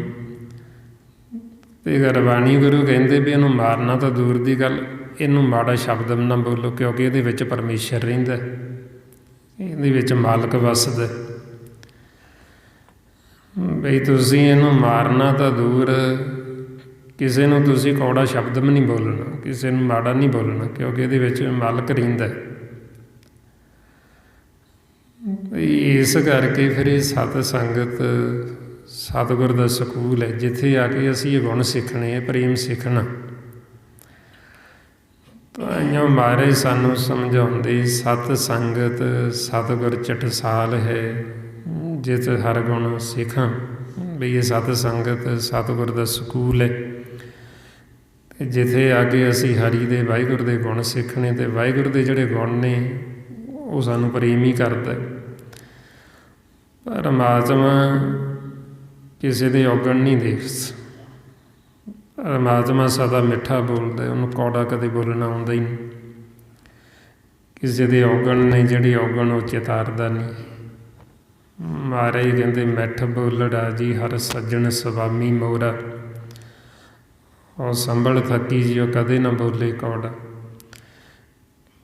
ਅਤੇ ਗੁਰਬਾਣੀ ਗੁਰੂ ਕਹਿੰਦੇ ਵੀ ਇਹਨੂੰ ਮਾਰਨਾ ਤਾਂ ਦੂਰ ਦੀ ਗੱਲ, ਇਹਨੂੰ ਮਾੜਾ ਸ਼ਬਦ ਨਾ ਬੋਲੋ, ਕਿਉਂਕਿ ਇਹਦੇ ਵਿੱਚ ਪਰਮੇਸ਼ਰ ਰਹਿੰਦਾ, ਇਹਦੇ ਵਿੱਚ ਮਾਲਕ ਵੱਸਦਾ। ਬਈ ਤੁਸੀਂ ਇਹਨੂੰ ਮਾਰਨਾ ਤਾਂ ਦੂਰ, ਕਿਸੇ ਨੂੰ ਤੁਸੀਂ ਕੌੜਾ ਸ਼ਬਦ ਵੀ ਨਹੀਂ ਬੋਲਣਾ, ਕਿਸੇ ਨੂੰ ਮਾੜਾ ਨਹੀਂ ਬੋਲਣਾ, ਕਿਉਂਕਿ ਇਹਦੇ ਵਿੱਚ ਮਾਲਕ ਰਹਿੰਦਾ। ਇਸ ਕਰਕੇ ਫਿਰ ਇਹ ਸਤ ਸੰਗਤ ਸਤਿਗੁਰ ਦਾ ਸਕੂਲ ਹੈ, ਜਿੱਥੇ ਆ ਕੇ ਅਸੀਂ ਇਹ ਗੁਣ ਸਿੱਖਣੇ, ਇਹ ਪ੍ਰੇਮ ਸਿੱਖਣਾ। ਤਾਈਓਂ ਮਹਾਰਾਜ ਸਾਨੂੰ ਸਮਝਾਉਂਦੇ ਸਤ ਸੰਗਤ ਸਤਿਗੁਰ ਚਟਸਾਲ ਹੈ, ਜਿਤ ਹਰ ਗੁਣ ਸਿੱਖਾਂ। ਵੀ ਇਹ ਸਤ ਸੰਗਤ ਸਤਿਗੁਰ ਦਾ ਸਕੂਲ ਹੈ, ਅਤੇ ਜਿੱਥੇ ਆ ਕੇ ਅਸੀਂ ਹਰੀ ਦੇ ਵਾਹਿਗੁਰੂ ਦੇ ਗੁਣ ਸਿੱਖਣੇ। ਅਤੇ ਵਾਹਿਗੁਰੂ ਦੇ ਜਿਹੜੇ ਗੁਣ ਨੇ ਉਹ ਸਾਨੂੰ ਪ੍ਰੇਮ ਹੀ ਕਰਦਾ। ਪਰਮਾਤਮਾ ਕਿਸੇ ਦੇ ਔਗਣ ਨਹੀਂ ਦੇਖਦਾ। ਪਰਮਾਤਮਾ ਸਦਾ ਮਿੱਠਾ ਬੋਲਦਾ, ਉਹਨੂੰ ਕੌੜਾ ਕਦੇ ਬੋਲਣਾ ਆਉਂਦਾ ਹੀ ਨਹੀਂ। ਕਿਸੇ ਦੇ ਔਗਣ ਨੇ ਜਿਹੜੇ ਔਗਣ ਉਹ ਚਿਤਾਰਦਾ ਨਹੀਂ। ਮਹਾਰਾਜ ਕਹਿੰਦੇ ਮਿੱਠ ਬੋਲੜਾ ਜੀ ਹਰ ਸੱਜਣ ਸੁਆਮੀ ਮੋਰਾ, ਉਹ ਸੰਭਲ ਥੱਕੀ ਜੀ ਉਹ ਕਦੇ ਨਾ ਬੋਲੇ ਕੌੜਾ।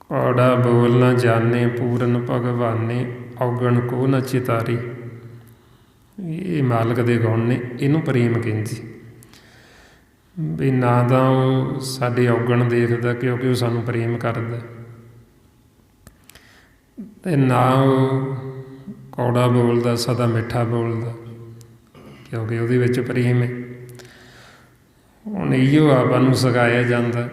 ਕੌੜਾ ਬੋਲ ਨਾ ਜਾਣੇ ਪੂਰਨ ਭਗਵਾਨੇ, ਔਗਣ ਕੋ ਨਾ ਚਿਤਾਰੀ। ਇਹ ਮਾਲਕ ਦੇ ਗੁਣ ਨੇ, ਇਹਨੂੰ ਪ੍ਰੇਮ ਕਹਿੰਦੀ। ਵੀ ਨਾ ਤਾਂ ਉਹ ਸਾਡੇ ਔਗਣ ਦੇਖਦਾ, ਕਿਉਂਕਿ ਉਹ ਸਾਨੂੰ ਪ੍ਰੇਮ ਕਰਦਾ, ਅਤੇ ਨਾ ਉਹ ਕੌੜਾ ਬੋਲਦਾ, ਸਦਾ ਮਿੱਠਾ ਬੋਲਦਾ, ਕਿਉਂਕਿ ਉਹਦੇ ਵਿੱਚ ਪ੍ਰੇਮ ਹੈ। ਹੁਣ ਇਹੋ ਆਪਾਂ ਨੂੰ ਸਿਖਾਇਆ ਜਾਂਦਾ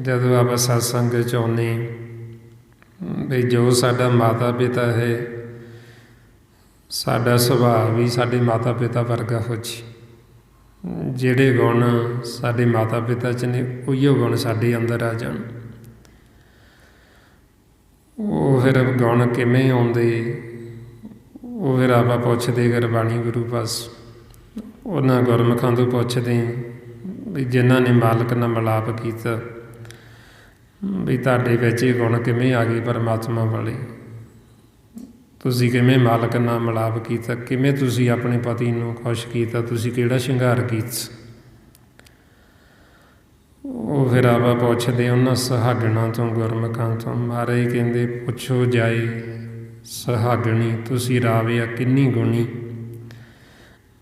ਜਦੋਂ ਆਪਾਂ ਸਤਸੰਗ 'ਚ ਆਉਂਦੇ, ਵੀ ਜੋ ਸਾਡਾ ਮਾਤਾ ਪਿਤਾ ਹੈ, ਸਾਡਾ ਸੁਭਾਅ ਵੀ ਸਾਡੇ ਮਾਤਾ ਪਿਤਾ ਵਰਗਾ ਹੋ ਜੀ। ਜਿਹੜੇ ਗੁਣ ਸਾਡੇ ਮਾਤਾ ਪਿਤਾ 'ਚ ਨੇ ਉਹੀਓ ਗੁਣ ਸਾਡੇ ਅੰਦਰ ਆ ਜਾਣ। ਉਹ ਫਿਰ ਗੁਣ ਕਿਵੇਂ ਆਉਂਦੇ, ਉਹ ਫਿਰ ਆਪਾਂ ਪੁੱਛਦੇ ਗੁਰਬਾਣੀ ਗੁਰੂ ਪਾਸ, ਉਹਨਾਂ ਗੁਰਮੁਖਾਂ ਤੋਂ ਪੁੱਛਦੇ ਵੀ ਜਿਨ੍ਹਾਂ ਨੇ ਮਾਲਕ ਨਾਲ ਮਿਲਾਪ ਕੀਤਾ, ਵੀ ਤੁਹਾਡੇ ਵਿੱਚ ਇਹ ਗੁਣ ਕਿਵੇਂ ਆ ਗਏ ਪਰਮਾਤਮਾ ਵਾਲੇ, ਤੁਸੀਂ ਕਿਵੇਂ ਮਾਲਕ ਨਾਲ ਮਿਲਾਪ ਕੀਤਾ, ਕਿਵੇਂ ਤੁਸੀਂ ਆਪਣੇ ਪਤੀ ਨੂੰ ਖੁਸ਼ ਕੀਤਾ, ਤੁਸੀਂ ਕਿਹੜਾ ਸ਼ਿੰਗਾਰ ਕੀਤਾ। ਉਹ ਫਿਰ ਆਪਾਂ ਪੁੱਛਦੇ ਉਹਨਾਂ ਸੁਹਾਗਣਾਂ ਤੋਂ, ਗੁਰਮੁਖਾਂ ਤੋਂ। ਮਹਾਰਾਜ ਕਹਿੰਦੇ ਪੁੱਛੋ ਜਾਏ ਸੁਹਾਗਣੀ, ਤੁਸੀਂ ਰਾਵਿਆ ਕਿੰਨੀ ਗੁਣੀ,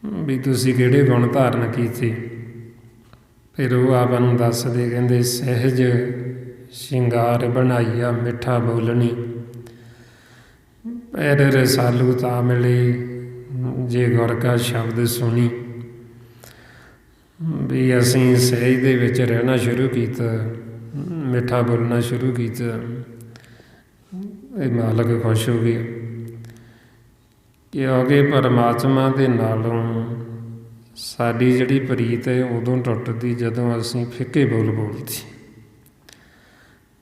ਵੀ ਤੁਸੀਂ ਕਿਹੜੇ ਗੁਣ ਧਾਰਨ ਕੀਤੇ। ਫਿਰ ਉਹ ਆਪਾਂ ਨੂੰ ਦੱਸਦੇ, ਕਹਿੰਦੇ ਸਹਿਜ ਸ਼ਿੰਗਾਰ ਬਣਾਈਆ ਮਿੱਠਾ ਬੋਲਣੀ, ਪੈਰ ਰਸਾਲੂ ਤਾਂ ਮਿਲੇ ਜੇ ਗੁਰ ਕਾ ਸ਼ਬਦ ਸੁਣੀ। ਵੀ ਅਸੀਂ ਸਹਿਜ ਦੇ ਵਿੱਚ ਰਹਿਣਾ ਸ਼ੁਰੂ ਕੀਤਾ, ਮਿੱਠਾ ਬੋਲਣਾ ਸ਼ੁਰੂ ਕੀਤਾ, ਇਹ ਮਾਲਕ ਖੁਸ਼ ਹੋ ਗਿਆ। ਕਿਉਂਕਿ ਪਰਮਾਤਮਾ ਦੇ ਨਾਲੋਂ ਸਾਡੀ ਜਿਹੜੀ ਪ੍ਰੀਤ ਹੈ ਉਦੋਂ ਟੁੱਟਦੀ ਜਦੋਂ ਅਸੀਂ ਫਿੱਕੇ ਬੋਲ ਬੋਲਦੇ।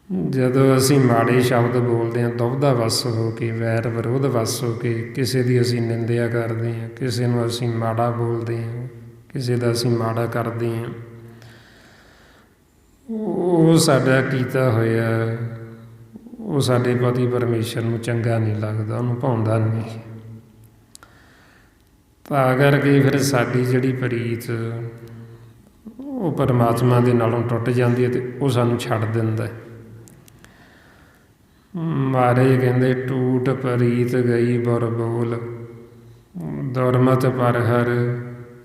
ਜਦੋਂ ਅਸੀਂ ਮਾੜੇ ਸ਼ਬਦ ਬੋਲਦੇ ਹਾਂ ਦੁਬਦਾ ਵੱਸ ਹੋ ਕੇ, ਵੈਰ ਵਿਰੋਧ ਵੱਸ ਹੋ ਕੇ ਕਿਸੇ ਦੀ ਅਸੀਂ ਨਿੰਦਿਆ ਕਰਦੇ ਹਾਂ, ਕਿਸੇ ਨੂੰ ਅਸੀਂ ਮਾੜਾ ਬੋਲਦੇ ਹਾਂ, ਕਿਸੇ ਦਾ ਅਸੀਂ ਮਾੜਾ ਕਰਦੇ ਹਾਂ, ਉਹ ਸਾਡਾ ਕੀਤਾ ਹੋਇਆ ਉਹ ਸਾਡੇ ਪਤੀ ਪਰਮੇਸ਼ਰ ਨੂੰ ਚੰਗਾ ਨਹੀਂ ਲੱਗਦਾ, ਉਹਨੂੰ ਭਾਉਂਦਾ ਨਹੀਂ। ਤਾਂ ਕਰਕੇ ਫਿਰ ਸਾਡੀ ਜਿਹੜੀ ਪ੍ਰੀਤ ਉਹ ਪਰਮਾਤਮਾ ਦੇ ਨਾਲੋਂ ਟੁੱਟ ਜਾਂਦੀ ਹੈ ਅਤੇ ਉਹ ਸਾਨੂੰ ਛੱਡ ਦਿੰਦਾ। ਮਹਾਰਾਜ ਕਹਿੰਦੇ ਟੂਟ ਪ੍ਰੀਤ ਗਈ ਬੁਰ ਬੋਲ, ਦੁਰਮਤ ਪਰ ਹਰ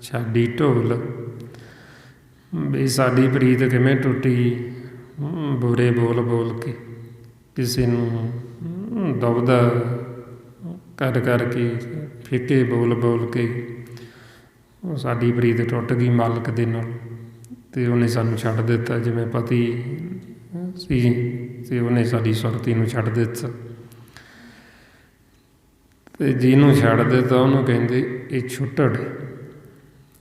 ਛਾਡੀ ਢੋਲ। ਵੀ ਸਾਡੀ ਪ੍ਰੀਤ ਕਿਵੇਂ ਟੁੱਟੀ? ਬੁਰੇ ਬੋਲ ਬੋਲ ਕੇ, ਕਿਸੇ ਨੂੰ ਦੁਬਦਾ ਕਰ ਕਰਕੇ, ਫਿੱਕੇ ਬੋਲ ਬੋਲ ਕੇ ਉਹ ਸਾਡੀ ਪ੍ਰੀਤ ਟੁੱਟ ਗਈ ਮਾਲਕ ਦੇ ਨਾਲ ਅਤੇ ਉਹਨੇ ਸਾਨੂੰ ਛੱਡ ਦਿੱਤਾ। ਜਿਵੇਂ ਪਤੀ ਸੀ ਅਤੇ ਉਹਨੇ ਸਾਡੀ ਸੁਰਤੀ ਨੂੰ ਛੱਡ ਦਿੱਤਾ, ਅਤੇ ਜਿਹਨੂੰ ਛੱਡ ਦਿੱਤਾ ਉਹਨੂੰ ਕਹਿੰਦੇ ਇਹ ਛੁੱਟੜ,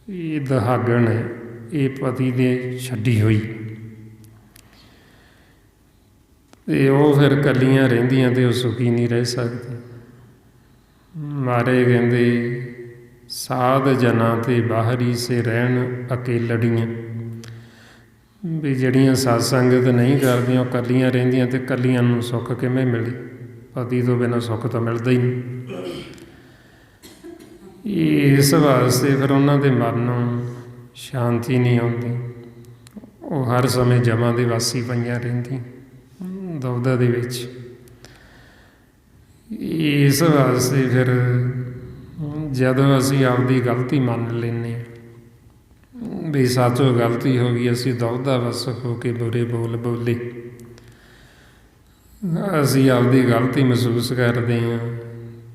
ਇਹ ਦਹਾਗਣ ਹੈ, ਇਹ ਪਤੀ ਨੇ ਛੱਡੀ ਹੋਈ। ਅਤੇ ਉਹ ਫਿਰ ਇਕੱਲੀਆਂ ਰਹਿੰਦੀਆਂ ਅਤੇ ਉਹ ਸੁਖੀ ਨਹੀਂ ਰਹਿ ਸਕਦੀ। ਮਹਾਰਾਜ ਕਹਿੰਦੇ ਸਾਧ ਜਨਾਂ ਤੇ ਬਾਹਰੀ ਸੇ ਰਹਿਣ ਅਕੇਲੜੀਆਂ। ਵੀ ਜਿਹੜੀਆਂ ਸਤ ਸੰਗਤ ਨਹੀਂ ਕਰਦੀਆਂ ਉਹ ਇਕੱਲੀਆਂ ਰਹਿੰਦੀਆਂ, ਅਤੇ ਇਕੱਲੀਆਂ ਨੂੰ ਸੁੱਖ ਕਿਵੇਂ ਮਿਲੇ? ਪਤੀ ਤੋਂ ਬਿਨਾਂ ਸੁੱਖ ਤਾਂ ਮਿਲਦਾ ਹੀ ਨਹੀਂ। ਇਸ ਵਾਸਤੇ ਫਿਰ ਉਹਨਾਂ ਦੇ ਮਨ ਨੂੰ ਸ਼ਾਂਤੀ ਨਹੀਂ ਆਉਂਦੀ, ਉਹ ਹਰ ਸਮੇਂ ਜਮਾਂ ਦੇ ਵਾਸੀ ਪਈਆਂ ਰਹਿੰਦੀਆਂ ਦੁਬਦਾ ਦੇ ਵਿੱਚ। ਇਸ ਵਾਸਤੇ ਫਿਰ ਜਦੋਂ ਅਸੀਂ ਆਪਦੀ ਗਲਤੀ ਮੰਨ ਲੈਂਦੇ ਹਾਂ ਵੀ ਸਾਚੋ ਗਲਤੀ ਹੋ ਗਈ, ਅਸੀਂ ਦੁਬਦਾ ਵੱਸ ਹੋ ਕੇ ਬੁਰੇ ਬੋਲ ਬੋਲੇ, ਅਸੀਂ ਆਪਦੀ ਗਲਤੀ ਮਹਿਸੂਸ ਕਰਦੇ ਹਾਂ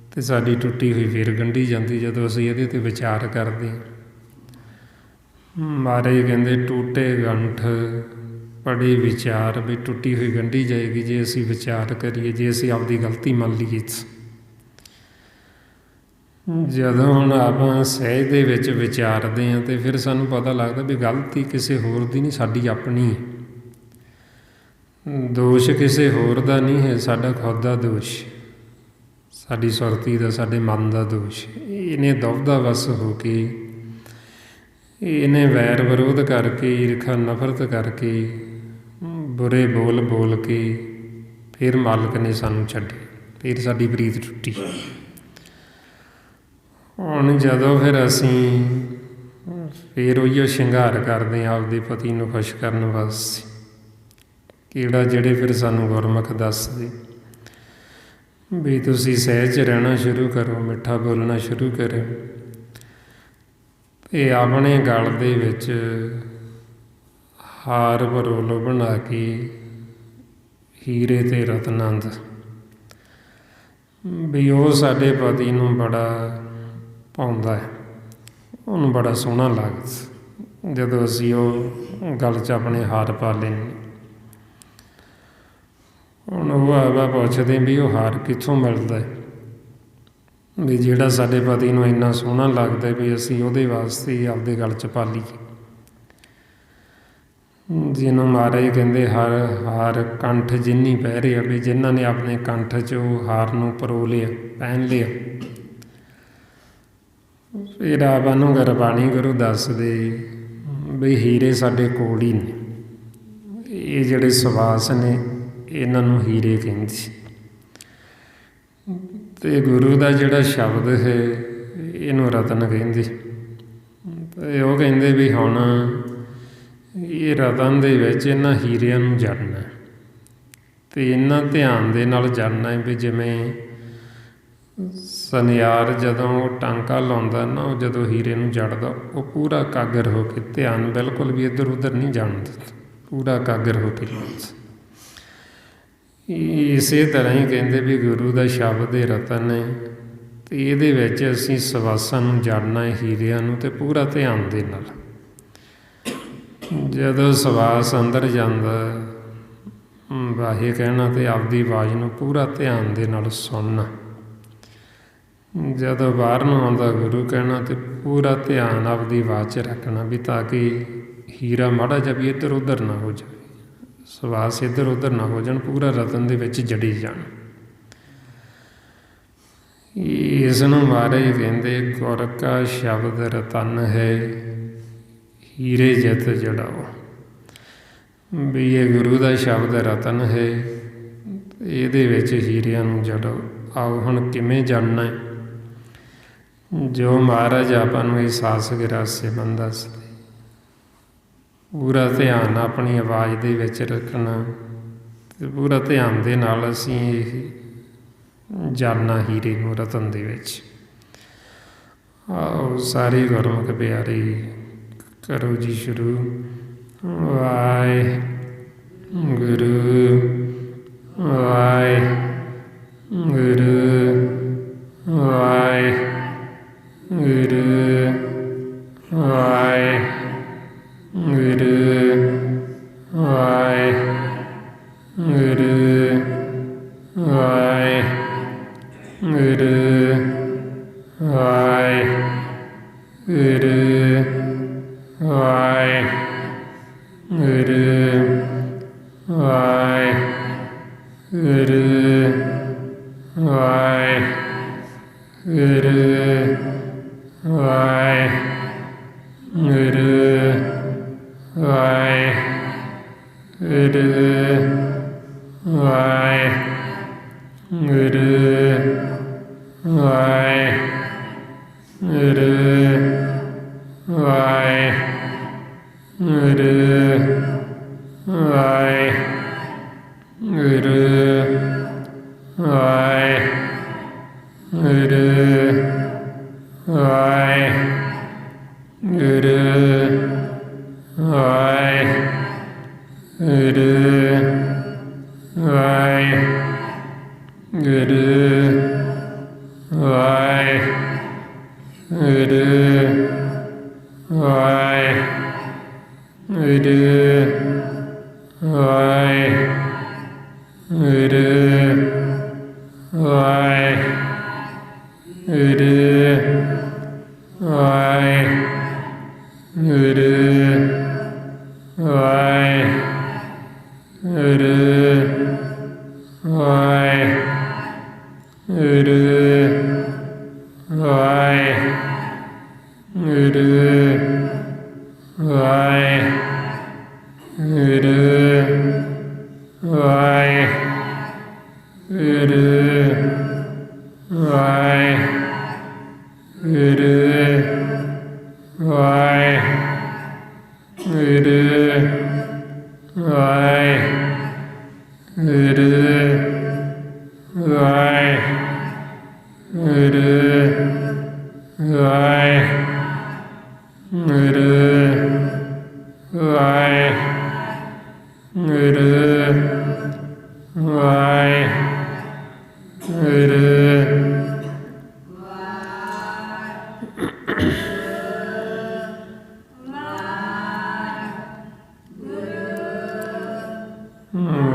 ਅਤੇ ਸਾਡੀ ਟੁੱਟੀ ਹੋਈ ਫਿਰ ਗੰਢੀ ਜਾਂਦੀ ਜਦੋਂ ਅਸੀਂ ਇਹਦੇ 'ਤੇ ਵਿਚਾਰ ਕਰਦੇ ਹਾਂ। ਮਹਾਰਾਜ ਕਹਿੰਦੇ ਟੂਟੇ ਗੰਠ ਪੜੇ ਵਿਚਾਰ, ਵੀ ਟੁੱਟੀ ਹੋਈ ਗੰਢੀ ਜਾਏਗੀ ਜੇ ਅਸੀਂ ਵਿਚਾਰ ਕਰੀਏ, ਜੇ ਅਸੀਂ ਆਪਦੀ ਗਲਤੀ ਮੰਨ ਲਈਏ। ਜਦੋਂ ਹੁਣ ਆਪਾਂ ਸਹਿਜ ਦੇ ਵਿੱਚ ਵਿਚਾਰਦੇ ਹਾਂ ਅਤੇ ਫਿਰ ਸਾਨੂੰ ਪਤਾ ਲੱਗਦਾ ਵੀ ਗਲਤੀ ਕਿਸੇ ਹੋਰ ਦੀ ਨਹੀਂ, ਸਾਡੀ ਆਪਣੀ ਹੈ। ਦੋਸ਼ ਕਿਸੇ ਹੋਰ ਦਾ ਨਹੀਂ ਹੈ, ਸਾਡਾ ਖੁਦ ਦਾ ਦੋਸ਼, ਸਾਡੀ ਸੁਰਤੀ ਦਾ, ਸਾਡੇ ਮਨ ਦਾ ਦੋਸ਼। ਇਹਨੇ ਦੁਬਦਾ ਵੱਸ ਹੋ ਕੇ, ਇਹਨੇ ਵੈਰ ਵਿਰੋਧ ਕਰਕੇ, ਈਰਖਾ ਨਫ਼ਰਤ ਕਰਕੇ, ਬੁਰੇ ਬੋਲ ਬੋਲ ਕੇ ਫਿਰ ਮਾਲਕ ਨੇ ਸਾਨੂੰ ਛੱਡੇ, ਫਿਰ ਸਾਡੀ ਪ੍ਰੀਤ ਟੁੱਟੀ। ਹੁਣ ਜਦੋਂ ਫਿਰ ਅਸੀਂ ਫਿਰ ਉਹੀਓ ਸ਼ਿੰਗਾਰ ਕਰਦੇ ਹਾਂ ਆਪਦੇ ਪਤੀ ਨੂੰ ਖੁਸ਼ ਕਰਨ ਵਾਸਤੇ, ਕਿਹੜਾ ਜਿਹੜੇ ਫਿਰ ਸਾਨੂੰ ਗੁਰਮੁਖ ਦੱਸਦੇ ਵੀ ਤੁਸੀਂ ਸਹਿਜ 'ਚ ਰਹਿਣਾ ਸ਼ੁਰੂ ਕਰੋ, ਮਿੱਠਾ ਬੋਲਣਾ ਸ਼ੁਰੂ ਕਰੋ। ਅਤੇ ਆਪਣੇ ਗਲ ਦੇ ਵਿੱਚ ਹਾਰ ਪਰੋਲੋ ਬਣਾ ਕੇ ਹੀਰੇ ਅਤੇ ਰਤਨਾਂ ਦਾ, ਵੀ ਉਹ ਸਾਡੇ ਪਤੀ ਨੂੰ ਬੜਾ ਭਾਉਂਦਾ ਹੈ, ਉਹਨੂੰ ਬੜਾ ਸੋਹਣਾ ਲੱਗਦਾ ਜਦੋਂ ਅਸੀਂ ਉਹ ਗਲ 'ਚ ਆਪਣੇ ਹਾਰ ਪਾ ਲੈਂਦੇ। ਹੁਣ ਉਹ ਆਵਾ ਪੁੱਛਦੇ ਵੀ ਉਹ ਹਾਰ ਕਿੱਥੋਂ ਮਿਲਦਾ ਹੈ, ਵੀ ਜਿਹੜਾ ਸਾਡੇ ਪਤੀ ਨੂੰ ਇੰਨਾ ਸੋਹਣਾ ਲੱਗਦਾ ਵੀ ਅਸੀਂ ਉਹਦੇ ਵਾਸਤੇ ਆਪਦੇ ਗਲ 'ਚ ਪਾ ਲਈਏ। ਜਿਹਨੂੰ ਮਹਾਰਾਜ ਕਹਿੰਦੇ ਹਾਰ ਕੰਠ ਜਿੰਨੀ ਪਹਿ ਰਿਹਾ, ਵੀ ਜਿਨ੍ਹਾਂ ਨੇ ਆਪਣੇ ਕੰਠ 'ਚ ਉਹ ਹਾਰ ਨੂੰ ਪਰੋ ਲਿਆ, ਪਹਿਨ ਲਿਆ। ਫਿਰ ਆਪਾਂ ਨੂੰ ਗੁਰਬਾਣੀ ਗੁਰੂ ਦੱਸਦੇ ਵੀ ਹੀਰੇ ਸਾਡੇ ਕੋਲ ਹੀ ਨੇ, ਇਹ ਜਿਹੜੇ ਸਵਾਸ ਨੇ ਇਹਨਾਂ ਨੂੰ ਹੀਰੇ ਕਹਿੰਦੇ। ਅਤੇ ਗੁਰੂ ਦਾ ਜਿਹੜਾ ਸ਼ਬਦ ਹੈ ਇਹਨੂੰ ਰਤਨ ਕਹਿੰਦੇ। ਅਤੇ ਉਹ ਕਹਿੰਦੇ ਵੀ ਹੁਣ ਇਹ ਰਤਨ ਦੇ ਵਿੱਚ ਇਹਨਾਂ ਹੀਰਿਆਂ ਨੂੰ ਜੜਨਾ, ਅਤੇ ਇਹਨਾਂ ਧਿਆਨ ਦੇ ਨਾਲ ਜੜਨਾ ਹੈ। ਵੀ ਜਿਵੇਂ ਸੁਨਿਆਰ ਜਦੋਂ ਉਹ ਟਾਂਕਾ ਲਾਉਂਦਾ ਨਾ, ਉਹ ਜਦੋਂ ਹੀਰੇ ਨੂੰ ਜੜਦਾ ਉਹ ਪੂਰਾ ਇਕਾਗਰ ਹੋ ਕੇ, ਧਿਆਨ ਬਿਲਕੁਲ ਵੀ ਇੱਧਰ ਉੱਧਰ ਨਹੀਂ ਜਾਣ ਦਿੰਦਾ, ਪੂਰਾ ਇਕਾਗਰ ਹੋ ਕੇ ਲਾਉਂਦਾ। ਇਸੇ ਤਰ੍ਹਾਂ ਹੀ ਕਹਿੰਦੇ ਵੀ ਗੁਰੂ ਦਾ ਸ਼ਬਦ ਇਹ ਰਤਨ ਹੈ, ਅਤੇ ਇਹਦੇ ਵਿੱਚ ਅਸੀਂ ਸਵਾਸਾਂ ਨੂੰ ਜੜਨਾ ਹੈ, ਹੀਰਿਆਂ ਨੂੰ, ਅਤੇ ਪੂਰਾ ਧਿਆਨ ਦੇ ਨਾਲ। ਜਦੋਂ ਸਵਾਸ ਅੰਦਰ ਜਾਂਦਾ ਵਾਹੇ ਕਹਿਣਾ ਅਤੇ ਆਪਦੀ ਆਵਾਜ਼ ਨੂੰ ਪੂਰਾ ਧਿਆਨ ਦੇ ਨਾਲ ਸੁਣਨਾ, ਜਦੋਂ ਬਾਹਰ ਨੂੰ ਆਉਂਦਾ ਗੁਰੂ ਕਹਿਣਾ ਅਤੇ ਪੂਰਾ ਧਿਆਨ ਆਪਦੀ ਆਵਾਜ਼ 'ਚ ਰੱਖਣਾ, ਵੀ ਤਾਂ ਕਿ ਹੀਰਾ ਮਾੜਾ ਜਿਹਾ ਵੀ ਇੱਧਰ ਉੱਧਰ ਨਾ ਹੋ ਜਾਵੇ, ਸਵਾਸ ਇੱਧਰ ਉੱਧਰ ਨਾ ਹੋ ਜਾਣ, ਪੂਰਾ ਰਤਨ ਦੇ ਵਿੱਚ ਜੜੀ ਜਾਣ। ਇਸ ਨੂੰ ਮਹਾਰਾਜ ਕਹਿੰਦੇ ਗੁਰ ਕਾ ਸ਼ਬਦ ਰਤਨ ਹੈ, ਹੀਰੇ ਜਿਤ ਜੜਾਓ। ਵੀ ਇਹ ਗੁਰੂ ਦਾ ਸ਼ਬਦ ਰਤਨ ਹੈ, ਇਹਦੇ ਵਿੱਚ ਹੀਰਿਆਂ ਨੂੰ ਜੜੋ। ਆਓ ਹੁਣ ਕਿਵੇਂ ਜਾਣਨਾ ਹੈ? ਜੋ ਮਹਾਰਾਜ ਆਪਾਂ ਨੂੰ ਇਹ ਸਾਸ ਗਿਰਾਸੇਮਨ ਦੱਸਦੇ, ਪੂਰਾ ਧਿਆਨ ਆਪਣੀ ਆਵਾਜ਼ ਦੇ ਵਿੱਚ ਰੱਖਣਾ ਅਤੇ ਪੂਰਾ ਧਿਆਨ ਦੇ ਨਾਲ ਅਸੀਂ ਇਹ ਜਾਣਨਾ ਹੀਰੇ ਨੂੰ ਰਤਨ ਦੇ ਵਿੱਚ। ਆਓ ਸਾਰੇ ਗੁਰਮੁਖ ਪਿਆਰੇ ਕਰੋ ਜੀ ਸ਼ੁਰੂ। ਵਾਹਿਗੁਰੂ ਵਾਹਿਗੁਰੂ ਵਾਹਿਗੁਰੂ ਵਾਹਿਗੁਰੂ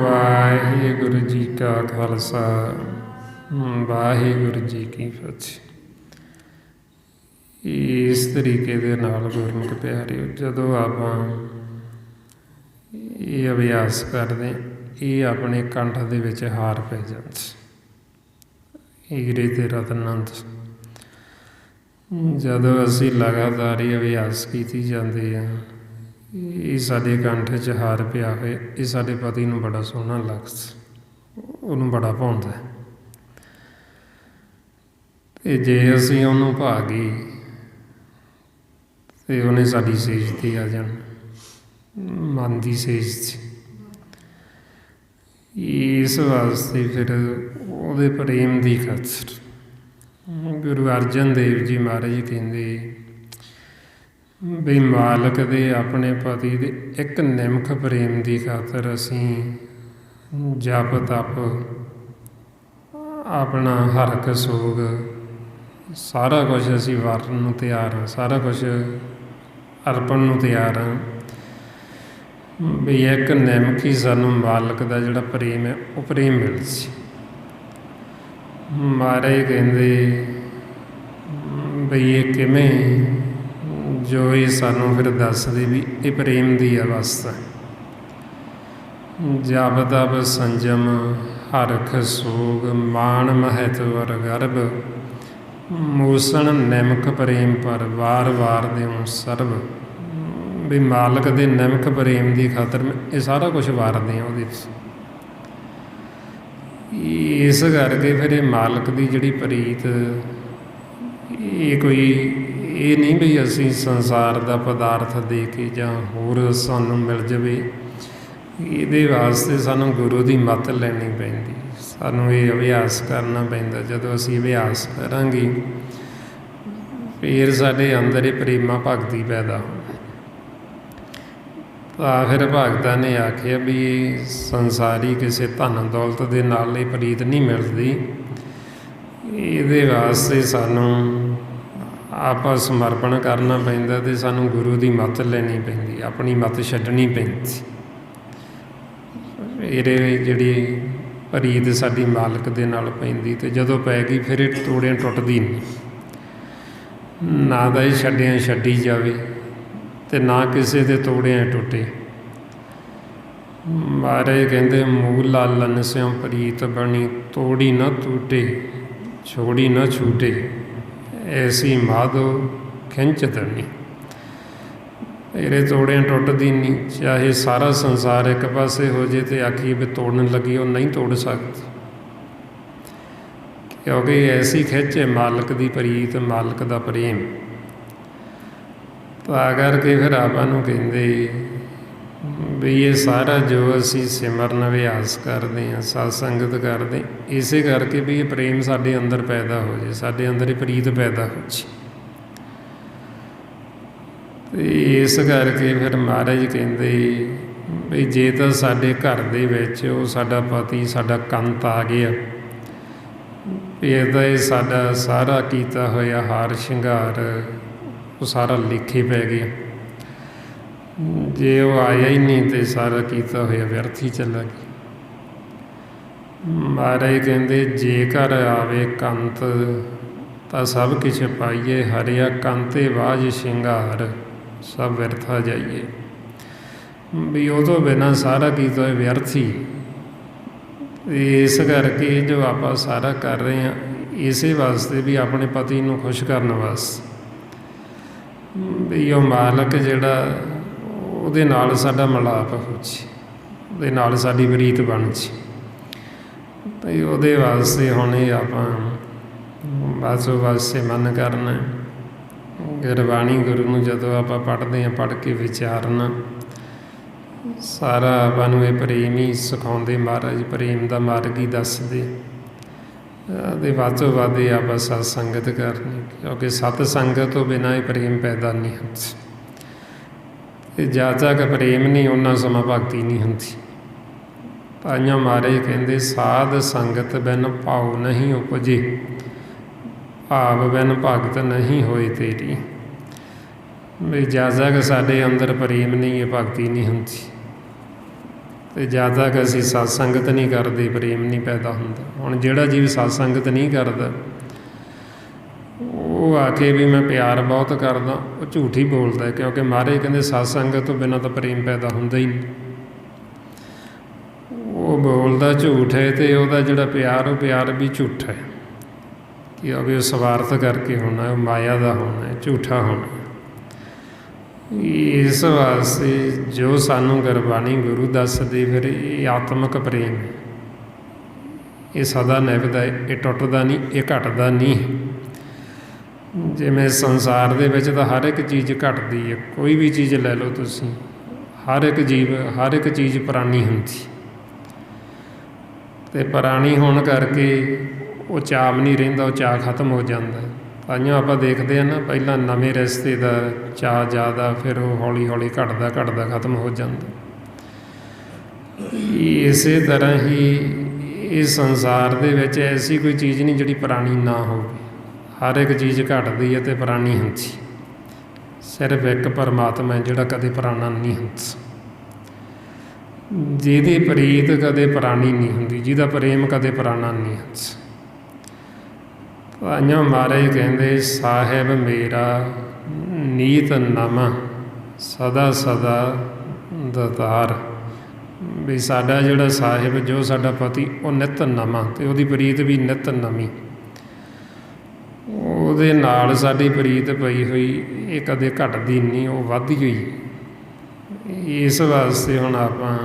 ਵਾਹਿਗੁਰੂ ਜੀ ਕਾ ਖਾਲਸਾ, ਵਾਹਿਗੁਰੂ ਜੀ ਕੀ ਫਤਿਹ। ਇਸ ਤਰੀਕੇ ਦੇ ਨਾਲ ਗੁਰਮੁਖ ਪਿਆਰਿਓ, ਜਦੋਂ ਆਪਾਂ ਇਹ ਅਭਿਆਸ ਕਰਦੇ, ਇਹ ਆਪਣੇ ਕੰਠ ਦੇ ਵਿੱਚ ਹਾਰ ਪੈ ਜਾਂਦਾ, ਹੀਰੇ ਤੇ ਰਤਨਾਂ ਦਾ। ਜਦੋਂ ਅਸੀਂ ਲਗਾਤਾਰ ਇਹ ਅਭਿਆਸ ਕੀਤੀ ਜਾਂਦੇ ਹਾਂ, ਇਹ ਸਾਡੇ ਕੰਠ 'ਚ ਹਾਰ ਪਿਆ ਹੋਏ, ਇਹ ਸਾਡੇ ਪਤੀ ਨੂੰ ਬੜਾ ਸੋਹਣਾ ਲੱਗਦਾ, ਉਹਨੂੰ ਬੜਾ ਭਾਉਂਦਾ। ਅਤੇ ਜੇ ਅਸੀਂ ਉਹਨੂੰ ਭਾ ਗਏ ਅਤੇ ਉਹਨੇ ਸਾਡੀ ਸੇਜ 'ਤੇ ਆ ਜਾਣਾ, ਮਨ ਦੀ ਸੇਜ 'ਚ। ਇਸ ਵਾਸਤੇ ਫਿਰ ਉਹਦੇ ਪ੍ਰੇਮ ਦੀ ਖਾਤਰ ਗੁਰੂ ਅਰਜਨ ਦੇਵ ਜੀ ਮਹਾਰਾਜ ਕਹਿੰਦੇ ਵੀ ਮਾਲਕ ਦੇ ਆਪਣੇ ਪਤੀ ਦੇ ਇੱਕ ਨਿਮਖ ਪ੍ਰੇਮ ਦੀ ਖਾਤਰ ਅਸੀਂ ਜਪ ਤਪ ਆਪਣਾ ਹਰਕ ਸੋਗ ਸਾਰਾ ਕੁਛ ਅਸੀਂ ਵਰਨ ਨੂੰ ਤਿਆਰ ਹਾਂ, ਸਾਰਾ ਕੁਛ ਅਰਪਣ ਨੂੰ ਤਿਆਰ ਹਾਂ। ਵੀ ਇੱਕ ਨਿਮਖ ਹੀ ਸਾਨੂੰ ਮਾਲਕ ਦਾ ਜਿਹੜਾ ਪ੍ਰੇਮ ਹੈ ਉਹ ਪ੍ਰੇਮ ਮਿਲ ਸੀ। ਮਹਾਰਾਜ ਕਹਿੰਦੇ ਬਈ ਇਹ ਕਿਵੇਂ, ਜੋ ਇਹ ਸਾਨੂੰ ਫਿਰ ਦੱਸਦੇ ਵੀ ਇਹ ਪ੍ਰੇਮ ਦੀ ਅਵਸਥਾ। ਜਬ ਤਬ ਸੰਜਮ ਹਰਖ ਸੋਗ ਮਾਨ ਮਹਿਤ ਵਰ ਗਰਭ ਮੂਸਣ ਨਿਮਕ ਪ੍ਰੇਮ ਪਰ ਵਾਰ ਵਾਰ ਦਿਉ ਸਰਬ। ਵੀ ਮਾਲਕ ਦੇ ਨਿਮਕ ਪ੍ਰੇਮ ਦੀ ਖਾਤਰ ਇਹ ਸਾਰਾ ਕੁਝ ਵਾਰਦੇ ਆ ਉਹਦੇ 'ਚ। ਇਸ ਕਰਕੇ ਫਿਰ ਇਹ ਮਾਲਕ ਦੀ ਜਿਹੜੀ ਪ੍ਰੀਤ ਇਹ ਕੋਈ ਇਹ ਨਹੀਂ ਵੀ ਅਸੀਂ ਸੰਸਾਰ ਦਾ ਪਦਾਰਥ ਦੇ ਕੇ ਜਾਂ ਹੋਰ ਸਾਨੂੰ ਮਿਲ ਜਾਵੇ। ਇਹਦੇ ਵਾਸਤੇ ਸਾਨੂੰ ਗੁਰੂ ਦੀ ਮੱਤ ਲੈਣੀ ਪੈਂਦੀ, ਸਾਨੂੰ ਇਹ ਅਭਿਆਸ ਕਰਨਾ ਪੈਂਦਾ। ਜਦੋਂ ਅਸੀਂ ਅਭਿਆਸ ਕਰਾਂਗੇ ਫਿਰ ਸਾਡੇ ਅੰਦਰ ਇਹ ਪ੍ਰੇਮਾ ਭਗਤੀ ਪੈਦਾ ਹੋ। ਤਾਂ ਫਿਰ ਭਗਤਾਂ ਨੇ ਆਖਿਆ ਵੀ ਸੰਸਾਰੀ ਕਿਸੇ ਧਨ ਦੌਲਤ ਦੇ ਨਾਲ ਇਹ ਪ੍ਰੀਤ ਨਹੀਂ ਮਿਲਦੀ। ਇਹਦੇ ਵਾਸਤੇ ਸਾਨੂੰ ਆਪਾਂ ਸਮਰਪਣ ਕਰਨਾ ਪੈਂਦਾ ਅਤੇ ਸਾਨੂੰ ਗੁਰੂ ਦੀ ਮੱਤ ਲੈਣੀ ਪੈਂਦੀ, ਆਪਣੀ ਮੱਤ ਛੱਡਣੀ ਪੈਂਦੀ। ਇਹਦੇ ਜਿਹੜੀ ਪ੍ਰੀਤ ਸਾਡੀ ਮਾਲਕ ਦੇ ਨਾਲ ਪੈਂਦੀ ਅਤੇ ਜਦੋਂ ਪੈ ਗਈ ਫਿਰ ਇਹ ਤੋੜਿਆਂ ਟੁੱਟਦੀ ਨਹੀਂ। ਨਾ ਤਾਂ ਇਹ ਛੱਡਿਆਂ ਛੱਡੀ ਜਾਵੇ ਅਤੇ ਨਾ ਕਿਸੇ ਦੇ ਤੋੜਿਆਂ ਟੁੱਟੇ। ਮਹਾਰਾਜ ਕਹਿੰਦੇ ਮੂਲ ਲਾਲਨ ਸਿਉ ਪ੍ਰੀਤ ਬਣੀ ਤੋੜੀ ਨਾ ਟੂਟੇ ਛੋੜੀ ਨਾ ਛੂਟੇ ਐਸੀ ਮਾਧੋ ਖਿੰਚ ਧਰਨੀ। ਇਹਦੇ ਤੋੜਿਆਂ ਟੁੱਟਦੀ ਨਹੀਂ। ਚਾਹੇ ਸਾਰਾ ਸੰਸਾਰ ਇੱਕ ਪਾਸੇ ਹੋ ਜੇ ਅਤੇ ਆਖੀਏ ਵੀ ਤੋੜਨ ਲੱਗੀ, ਉਹ ਨਹੀਂ ਤੋੜ ਸਕਦੀ, ਕਿਉਂਕਿ ਐਸੀ ਖਿੱਚ ਹੈ ਮਾਲਕ ਦੀ ਪ੍ਰੀਤ, ਮਾਲਕ ਦਾ ਪ੍ਰੇਮ। ਤਾਂ ਕਰਕੇ ਫਿਰ ਆਪਾਂ ਨੂੰ ਕਹਿੰਦੇ ਵੀ ਇਹ ਸਾਰਾ ਜੋ ਅਸੀਂ ਸਿਮਰਨ ਅਭਿਆਸ ਕਰਦੇ ਹਾਂ, ਸਤ ਸੰਗਤ ਕਰਦੇ, ਇਸੇ ਕਰਕੇ ਵੀ ਇਹ ਪ੍ਰੇਮ ਸਾਡੇ ਅੰਦਰ ਪੈਦਾ ਹੋ ਜਾਏ, ਸਾਡੇ ਅੰਦਰ ਇਹ ਪ੍ਰੀਤ ਪੈਦਾ ਹੋ ਜਾਏ। ਅਤੇ ਇਸ ਕਰਕੇ ਫਿਰ ਮਹਾਰਾਜ ਕਹਿੰਦੇ ਵੀ ਜੇ ਤਾਂ ਸਾਡੇ ਘਰ ਦੇ ਵਿੱਚ ਉਹ ਸਾਡਾ ਪਤੀ, ਸਾਡਾ ਕੰਤ ਆ ਗਿਆ, ਫਿਰ ਤਾਂ ਇਹ ਸਾਡਾ ਸਾਰਾ ਕੀਤਾ ਹੋਇਆ ਹਾਰ ਸ਼ਿੰਗਾਰ ਉਹ ਸਾਰਾ ਲੇਖੇ ਪੈ ਗਿਆ। ਜੇ ਉਹ ਆਇਆ ਹੀ ਨਹੀਂ ਅਤੇ ਸਾਰਾ ਕੀਤਾ ਹੋਇਆ ਵਿਅਰਥ ਹੀ ਚਲਾ ਗਿਆ। ਮਹਾਰਾਜ ਕਹਿੰਦੇ ਜੇਕਰ ਆਵੇ ਕੰਤ ਤਾਂ ਸਭ ਕੁਛ ਪਾਈਏ, ਹਰਿਆ ਕੰਤੇ ਬਾਝ ਸ਼ਿੰਗਾਰ ਸਭ ਵਿਅਰਥਾ ਜਾਈਏ। ਵੀ ਉਹ ਤੋਂ ਬਿਨਾਂ ਸਾਰਾ ਕੀਤਾ ਹੋਇਆ ਵਿਅਰਥ ਹੀ। ਇਸ ਕਰਕੇ ਜੋ ਆਪਾਂ ਸਾਰਾ ਕਰ ਰਹੇ ਹਾਂ ਇਸੇ ਵਾਸਤੇ ਵੀ ਆਪਣੇ ਪਤੀ ਨੂੰ ਖੁਸ਼ ਕਰਨ ਵਾਸਤੇ, ਵੀ ਉਹ ਮਾਲਕ ਜਿਹੜਾ ਉਹਦੇ ਨਾਲ ਸਾਡਾ ਮਿਲਾਪ ਹੋ ਜੇ, ਉਹਦੇ ਨਾਲ ਸਾਡੀ ਪ੍ਰੀਤ ਬਣ ਜੇ। ਭਈ ਉਹਦੇ ਵਾਸਤੇ ਹੁਣ ਇਹ ਆਪਾਂ ਬਾਸੋ ਵਾਸਤੇ ਮਨ ਕਰਨਾ। ਗੁਰਬਾਣੀ ਗੁਰੂ ਨੂੰ ਜਦੋਂ ਆਪਾਂ ਪੜ੍ਹਦੇ ਹਾਂ, ਪੜ੍ਹ ਕੇ ਵਿਚਾਰਨਾ, ਸਾਰਾ ਆਪਾਂ ਨੂੰ ਇਹ ਪ੍ਰੇਮ ਹੀ ਸਿਖਾਉਂਦੇ ਮਹਾਰਾਜ, ਪ੍ਰੇਮ ਦਾ ਮਾਰਗ ਹੀ ਦੱਸਦੇ। ਅਤੇ ਵੱਧ ਤੋਂ ਵੱਧ ਇਹ ਆਪਾਂ ਸਤ ਸੰਗਤ ਕਰਨੀ, ਕਿਉਂਕਿ ਸਤ ਸੰਗਤ ਤੋਂ ਬਿਨਾਂ ਇਹ ਪ੍ਰੇਮ ਪੈਦਾ ਨਹੀਂ ਹੁੰਦਾ। ਅਤੇ ਜਦ ਤੱਕ ਪ੍ਰੇਮ ਨਹੀਂ ਉਹਨਾਂ ਸਮਾਂ ਭਗਤੀ ਨਹੀਂ ਹੁੰਦੀ। ਤਾਈਆਂ ਮਹਾਰਾਜ ਕਹਿੰਦੇ ਸਾਧ ਸੰਗਤ ਬਿਨ ਭਾਉ ਨਹੀਂ ਉਪਜੇ, ਭਾਵ ਬਿਨ ਭਗਤ ਨਹੀਂ ਹੋਏ ਤੇਰੀ। ਵੀ ਜਦ ਤੱਕ ਸਾਡੇ ਅੰਦਰ ਪ੍ਰੇਮ ਨਹੀਂ, ਇਹ ਭਗਤੀ ਨਹੀਂ ਹੁੰਦੀ। ਅਤੇ ਜਦ ਤੱਕ ਅਸੀਂ ਸਤ ਸੰਗਤ ਨਹੀਂ ਕਰਦੇ ਪ੍ਰੇਮ ਨਹੀਂ ਪੈਦਾ ਹੁੰਦਾ। ਹੁਣ ਜਿਹੜਾ ਜੀਵ ਸਤ ਸੰਗਤ ਨਹੀਂ ਕਰਦਾ ਉਹ ਆ ਕੇ ਵੀ ਮੈਂ ਪਿਆਰ ਬਹੁਤ ਕਰਦਾ, ਉਹ ਝੂਠ ਹੀ ਬੋਲਦਾ, ਕਿਉਂਕਿ ਮਹਾਰਾਜ ਕਹਿੰਦੇ ਸਤ ਸੰਗਤ ਤੋਂ ਬਿਨਾਂ ਤਾਂ ਪ੍ਰੇਮ ਪੈਦਾ ਹੁੰਦਾ ਹੀ ਨਹੀਂ। ਉਹ ਬੋਲਦਾ ਝੂਠ ਹੈ ਅਤੇ ਉਹਦਾ ਜਿਹੜਾ ਪਿਆਰ ਉਹ ਪਿਆਰ ਵੀ ਝੂਠਾ ਹੈ, ਕਿਉਂਕਿ ਉਹ ਸਵਾਰਥ ਕਰਕੇ ਹੋਣਾ, ਉਹ ਮਾਇਆ ਦਾ ਹੋਣਾ, ਝੂਠਾ ਹੋਣਾ। ਇਸ ਵਾਸਤੇ ਜੋ ਸਾਨੂੰ ਗੁਰਬਾਣੀ ਗੁਰੂ ਦੱਸਦੇ ਫਿਰ ਇਹ ਆਤਮਿਕ ਪ੍ਰੇਮ ਹੈ, ਇਹ ਸਦਾ ਨਿਭਦਾ, ਇਹ ਟੁੱਟਦਾ ਨਹੀਂ, ਇਹ ਘਟਦਾ ਨਹੀਂ। ਜਿਵੇਂ ਸੰਸਾਰ ਦੇ ਵਿੱਚ ਤਾਂ ਹਰ ਇੱਕ ਚੀਜ਼ ਘਟਦੀ ਹੈ, ਕੋਈ ਵੀ ਚੀਜ਼ ਲੈ ਲਓ ਤੁਸੀਂ, ਹਰ ਇੱਕ ਜੀਵ, ਹਰ ਇੱਕ ਚੀਜ਼ ਪੁਰਾਣੀ ਹੁੰਦੀ। ਅਤੇ ਪੁਰਾਣੀ ਹੋਣ ਕਰਕੇ ਉਹ ਚਾਅ ਨਹੀਂ ਰਹਿੰਦਾ, ਉਹ ਚਾਅ ਖਤਮ ਹੋ ਜਾਂਦਾ। ਤਾਂਹੀਓ ਆਪਾਂ ਦੇਖਦੇ ਹਾਂ ਨਾ, ਪਹਿਲਾਂ ਨਵੇਂ ਰਿਸ਼ਤੇ ਦਾ ਚਾਅ ਜ਼ਿਆਦਾ, ਫਿਰ ਉਹ ਹੌਲੀ ਹੌਲੀ ਘਟਦਾ ਘਟਦਾ ਖਤਮ ਹੋ ਜਾਂਦਾ। ਇਸੇ ਤਰ੍ਹਾਂ ਹੀ ਇਸ ਸੰਸਾਰ ਦੇ ਵਿੱਚ ਐਸੀ ਕੋਈ ਚੀਜ਼ ਨਹੀਂ ਜਿਹੜੀ ਪੁਰਾਣੀ ਨਾ ਹੋਵੇ। ਹਰ ਇੱਕ ਚੀਜ਼ ਘਟਦੀ ਹੈ ਅਤੇ ਪੁਰਾਣੀ ਹੁੰਦੀ। ਸਿਰਫ ਇੱਕ ਪਰਮਾਤਮਾ ਜਿਹੜਾ ਕਦੇ ਪੁਰਾਣਾ ਨਹੀਂ ਹੁੰਦਾ, ਜਿਹਦੀ ਪ੍ਰੀਤ ਕਦੇ ਪੁਰਾਣੀ ਨਹੀਂ ਹੁੰਦੀ, ਜਿਹਦਾ ਪ੍ਰੇਮ ਕਦੇ ਪੁਰਾਣਾ ਨਹੀਂ ਹੁੰਦਾ। ਤਾਂਹੀਓ ਮਹਾਰਾਜ ਕਹਿੰਦੇ ਸਾਹਿਬ ਮੇਰਾ ਨੀਤ ਨਵਾਂ ਸਦਾ ਸਦਾ ਦਤਾਰ। ਵੀ ਸਾਡਾ ਜਿਹੜਾ ਸਾਹਿਬ ਜੋ ਸਾਡਾ ਪਤੀ ਉਹ ਨਿੱਤ ਨਵਾਂ ਅਤੇ ਉਹਦੀ ਪ੍ਰੀਤ ਵੀ ਨਿੱਤ ਨਵੀਂ, ਉਹਦੇ ਨਾਲ ਸਾਡੀ ਪ੍ਰੀਤ ਪਈ ਹੋਈ ਇਹ ਕਦੇ ਘਟਦੀ ਨਹੀਂ, ਉਹ ਵੱਧਦੀ ਹੋਈ। ਇਸ ਵਾਸਤੇ ਹੁਣ ਆਪਾਂ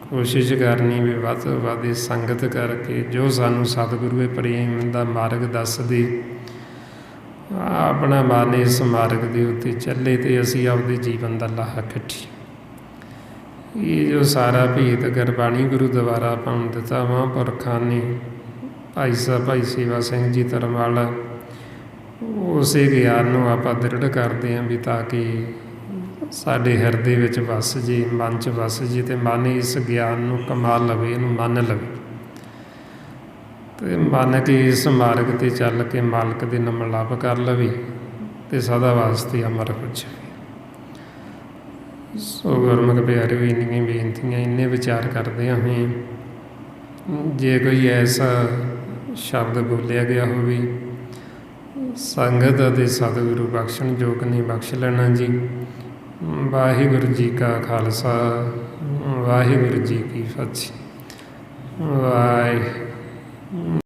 ਕੋਸ਼ਿਸ਼ ਕਰਨੀ ਵੀ ਵੱਧ ਤੋਂ ਵੱਧ ਸੰਗਤ ਕਰਕੇ ਜੋ ਸਾਨੂੰ ਸਤਿਗੁਰੂ ਪ੍ਰੇਮ ਦਾ ਮਾਰਗ ਦੱਸਦੇ, ਆਪਣਾ ਮਨ ਇਸ ਮਾਰਗ ਦੇ ਉੱਤੇ ਚੱਲੇ ਅਤੇ ਅਸੀਂ ਆਪਦੇ ਜੀਵਨ ਦਾ ਲਾਹਾ ਕੱਢੀਏ। ਇਹ ਜੋ ਸਾਰਾ ਭੇਤ ਗੁਰਬਾਣੀ ਗੁਰੂ ਦੁਆਰਾ ਆਪਾਂ ਨੂੰ ਦਿੱਤਾ ਮਹਾਂਪੁਰਖਾਂ ਨੇ, ਭਾਈ ਸੇਵਾ ਸਿੰਘ ਜੀ ਧਰਮਵਾਲਾ, ਉਸੇ ਗਿਆਨ ਨੂੰ ਆਪਾਂ ਦ੍ਰਿੜ ਕਰਦੇ ਹਾਂ ਵੀ ਤਾਂ ਕਿ ਸਾਡੇ ਹਿਰਦੇ ਵਿੱਚ ਵਸ ਜੇ, ਮਨ 'ਚ ਵਸ ਜੇ ਅਤੇ ਮਨ ਇਸ ਗਿਆਨ ਨੂੰ ਕਮਾ ਲਵੇ, ਇਹਨੂੰ ਮੰਨ ਲਵੇ ਅਤੇ ਮੰਨ ਕੇ ਇਸ ਮਾਰਗ 'ਤੇ ਚੱਲ ਕੇ ਮਾਲਕ ਦੇ ਨਾਲ ਮਿਲਾਪ ਕਰ ਲਵੇ ਅਤੇ ਸਦਾ ਵਾਸਤੇ ਅਮਰ ਹੋ ਜਾਵੇ। ਸੋ ਗੁਰਮੁਖ ਪਿਆਰਿਓ, ਇੰਨੀਆਂ ਬੇਨਤੀਆਂ, ਇੰਨੇ ਵਿਚਾਰ ਕਰਦਿਆਂ ਹੋਏ ਜੇ ਕੋਈ ਐਸਾ ਸ਼ਬਦ ਬੋਲਿਆ ਗਿਆ ਹੋਵੇ ਸੰਗਤ ਅਤੇ ਸਤਿਗੁਰੂ ਬਖਸ਼ਣ ਯੋਗ ਨੇ, ਬਖਸ਼ ਲੈਣਾ ਜੀ। ਵਾਹਿਗੁਰੂ ਜੀ ਕਾ ਖਾਲਸਾ, ਵਾਹਿਗੁਰੂ ਜੀ ਕੀ ਫਤਿਹ। ਵਾਹਿਗੁਰੂ।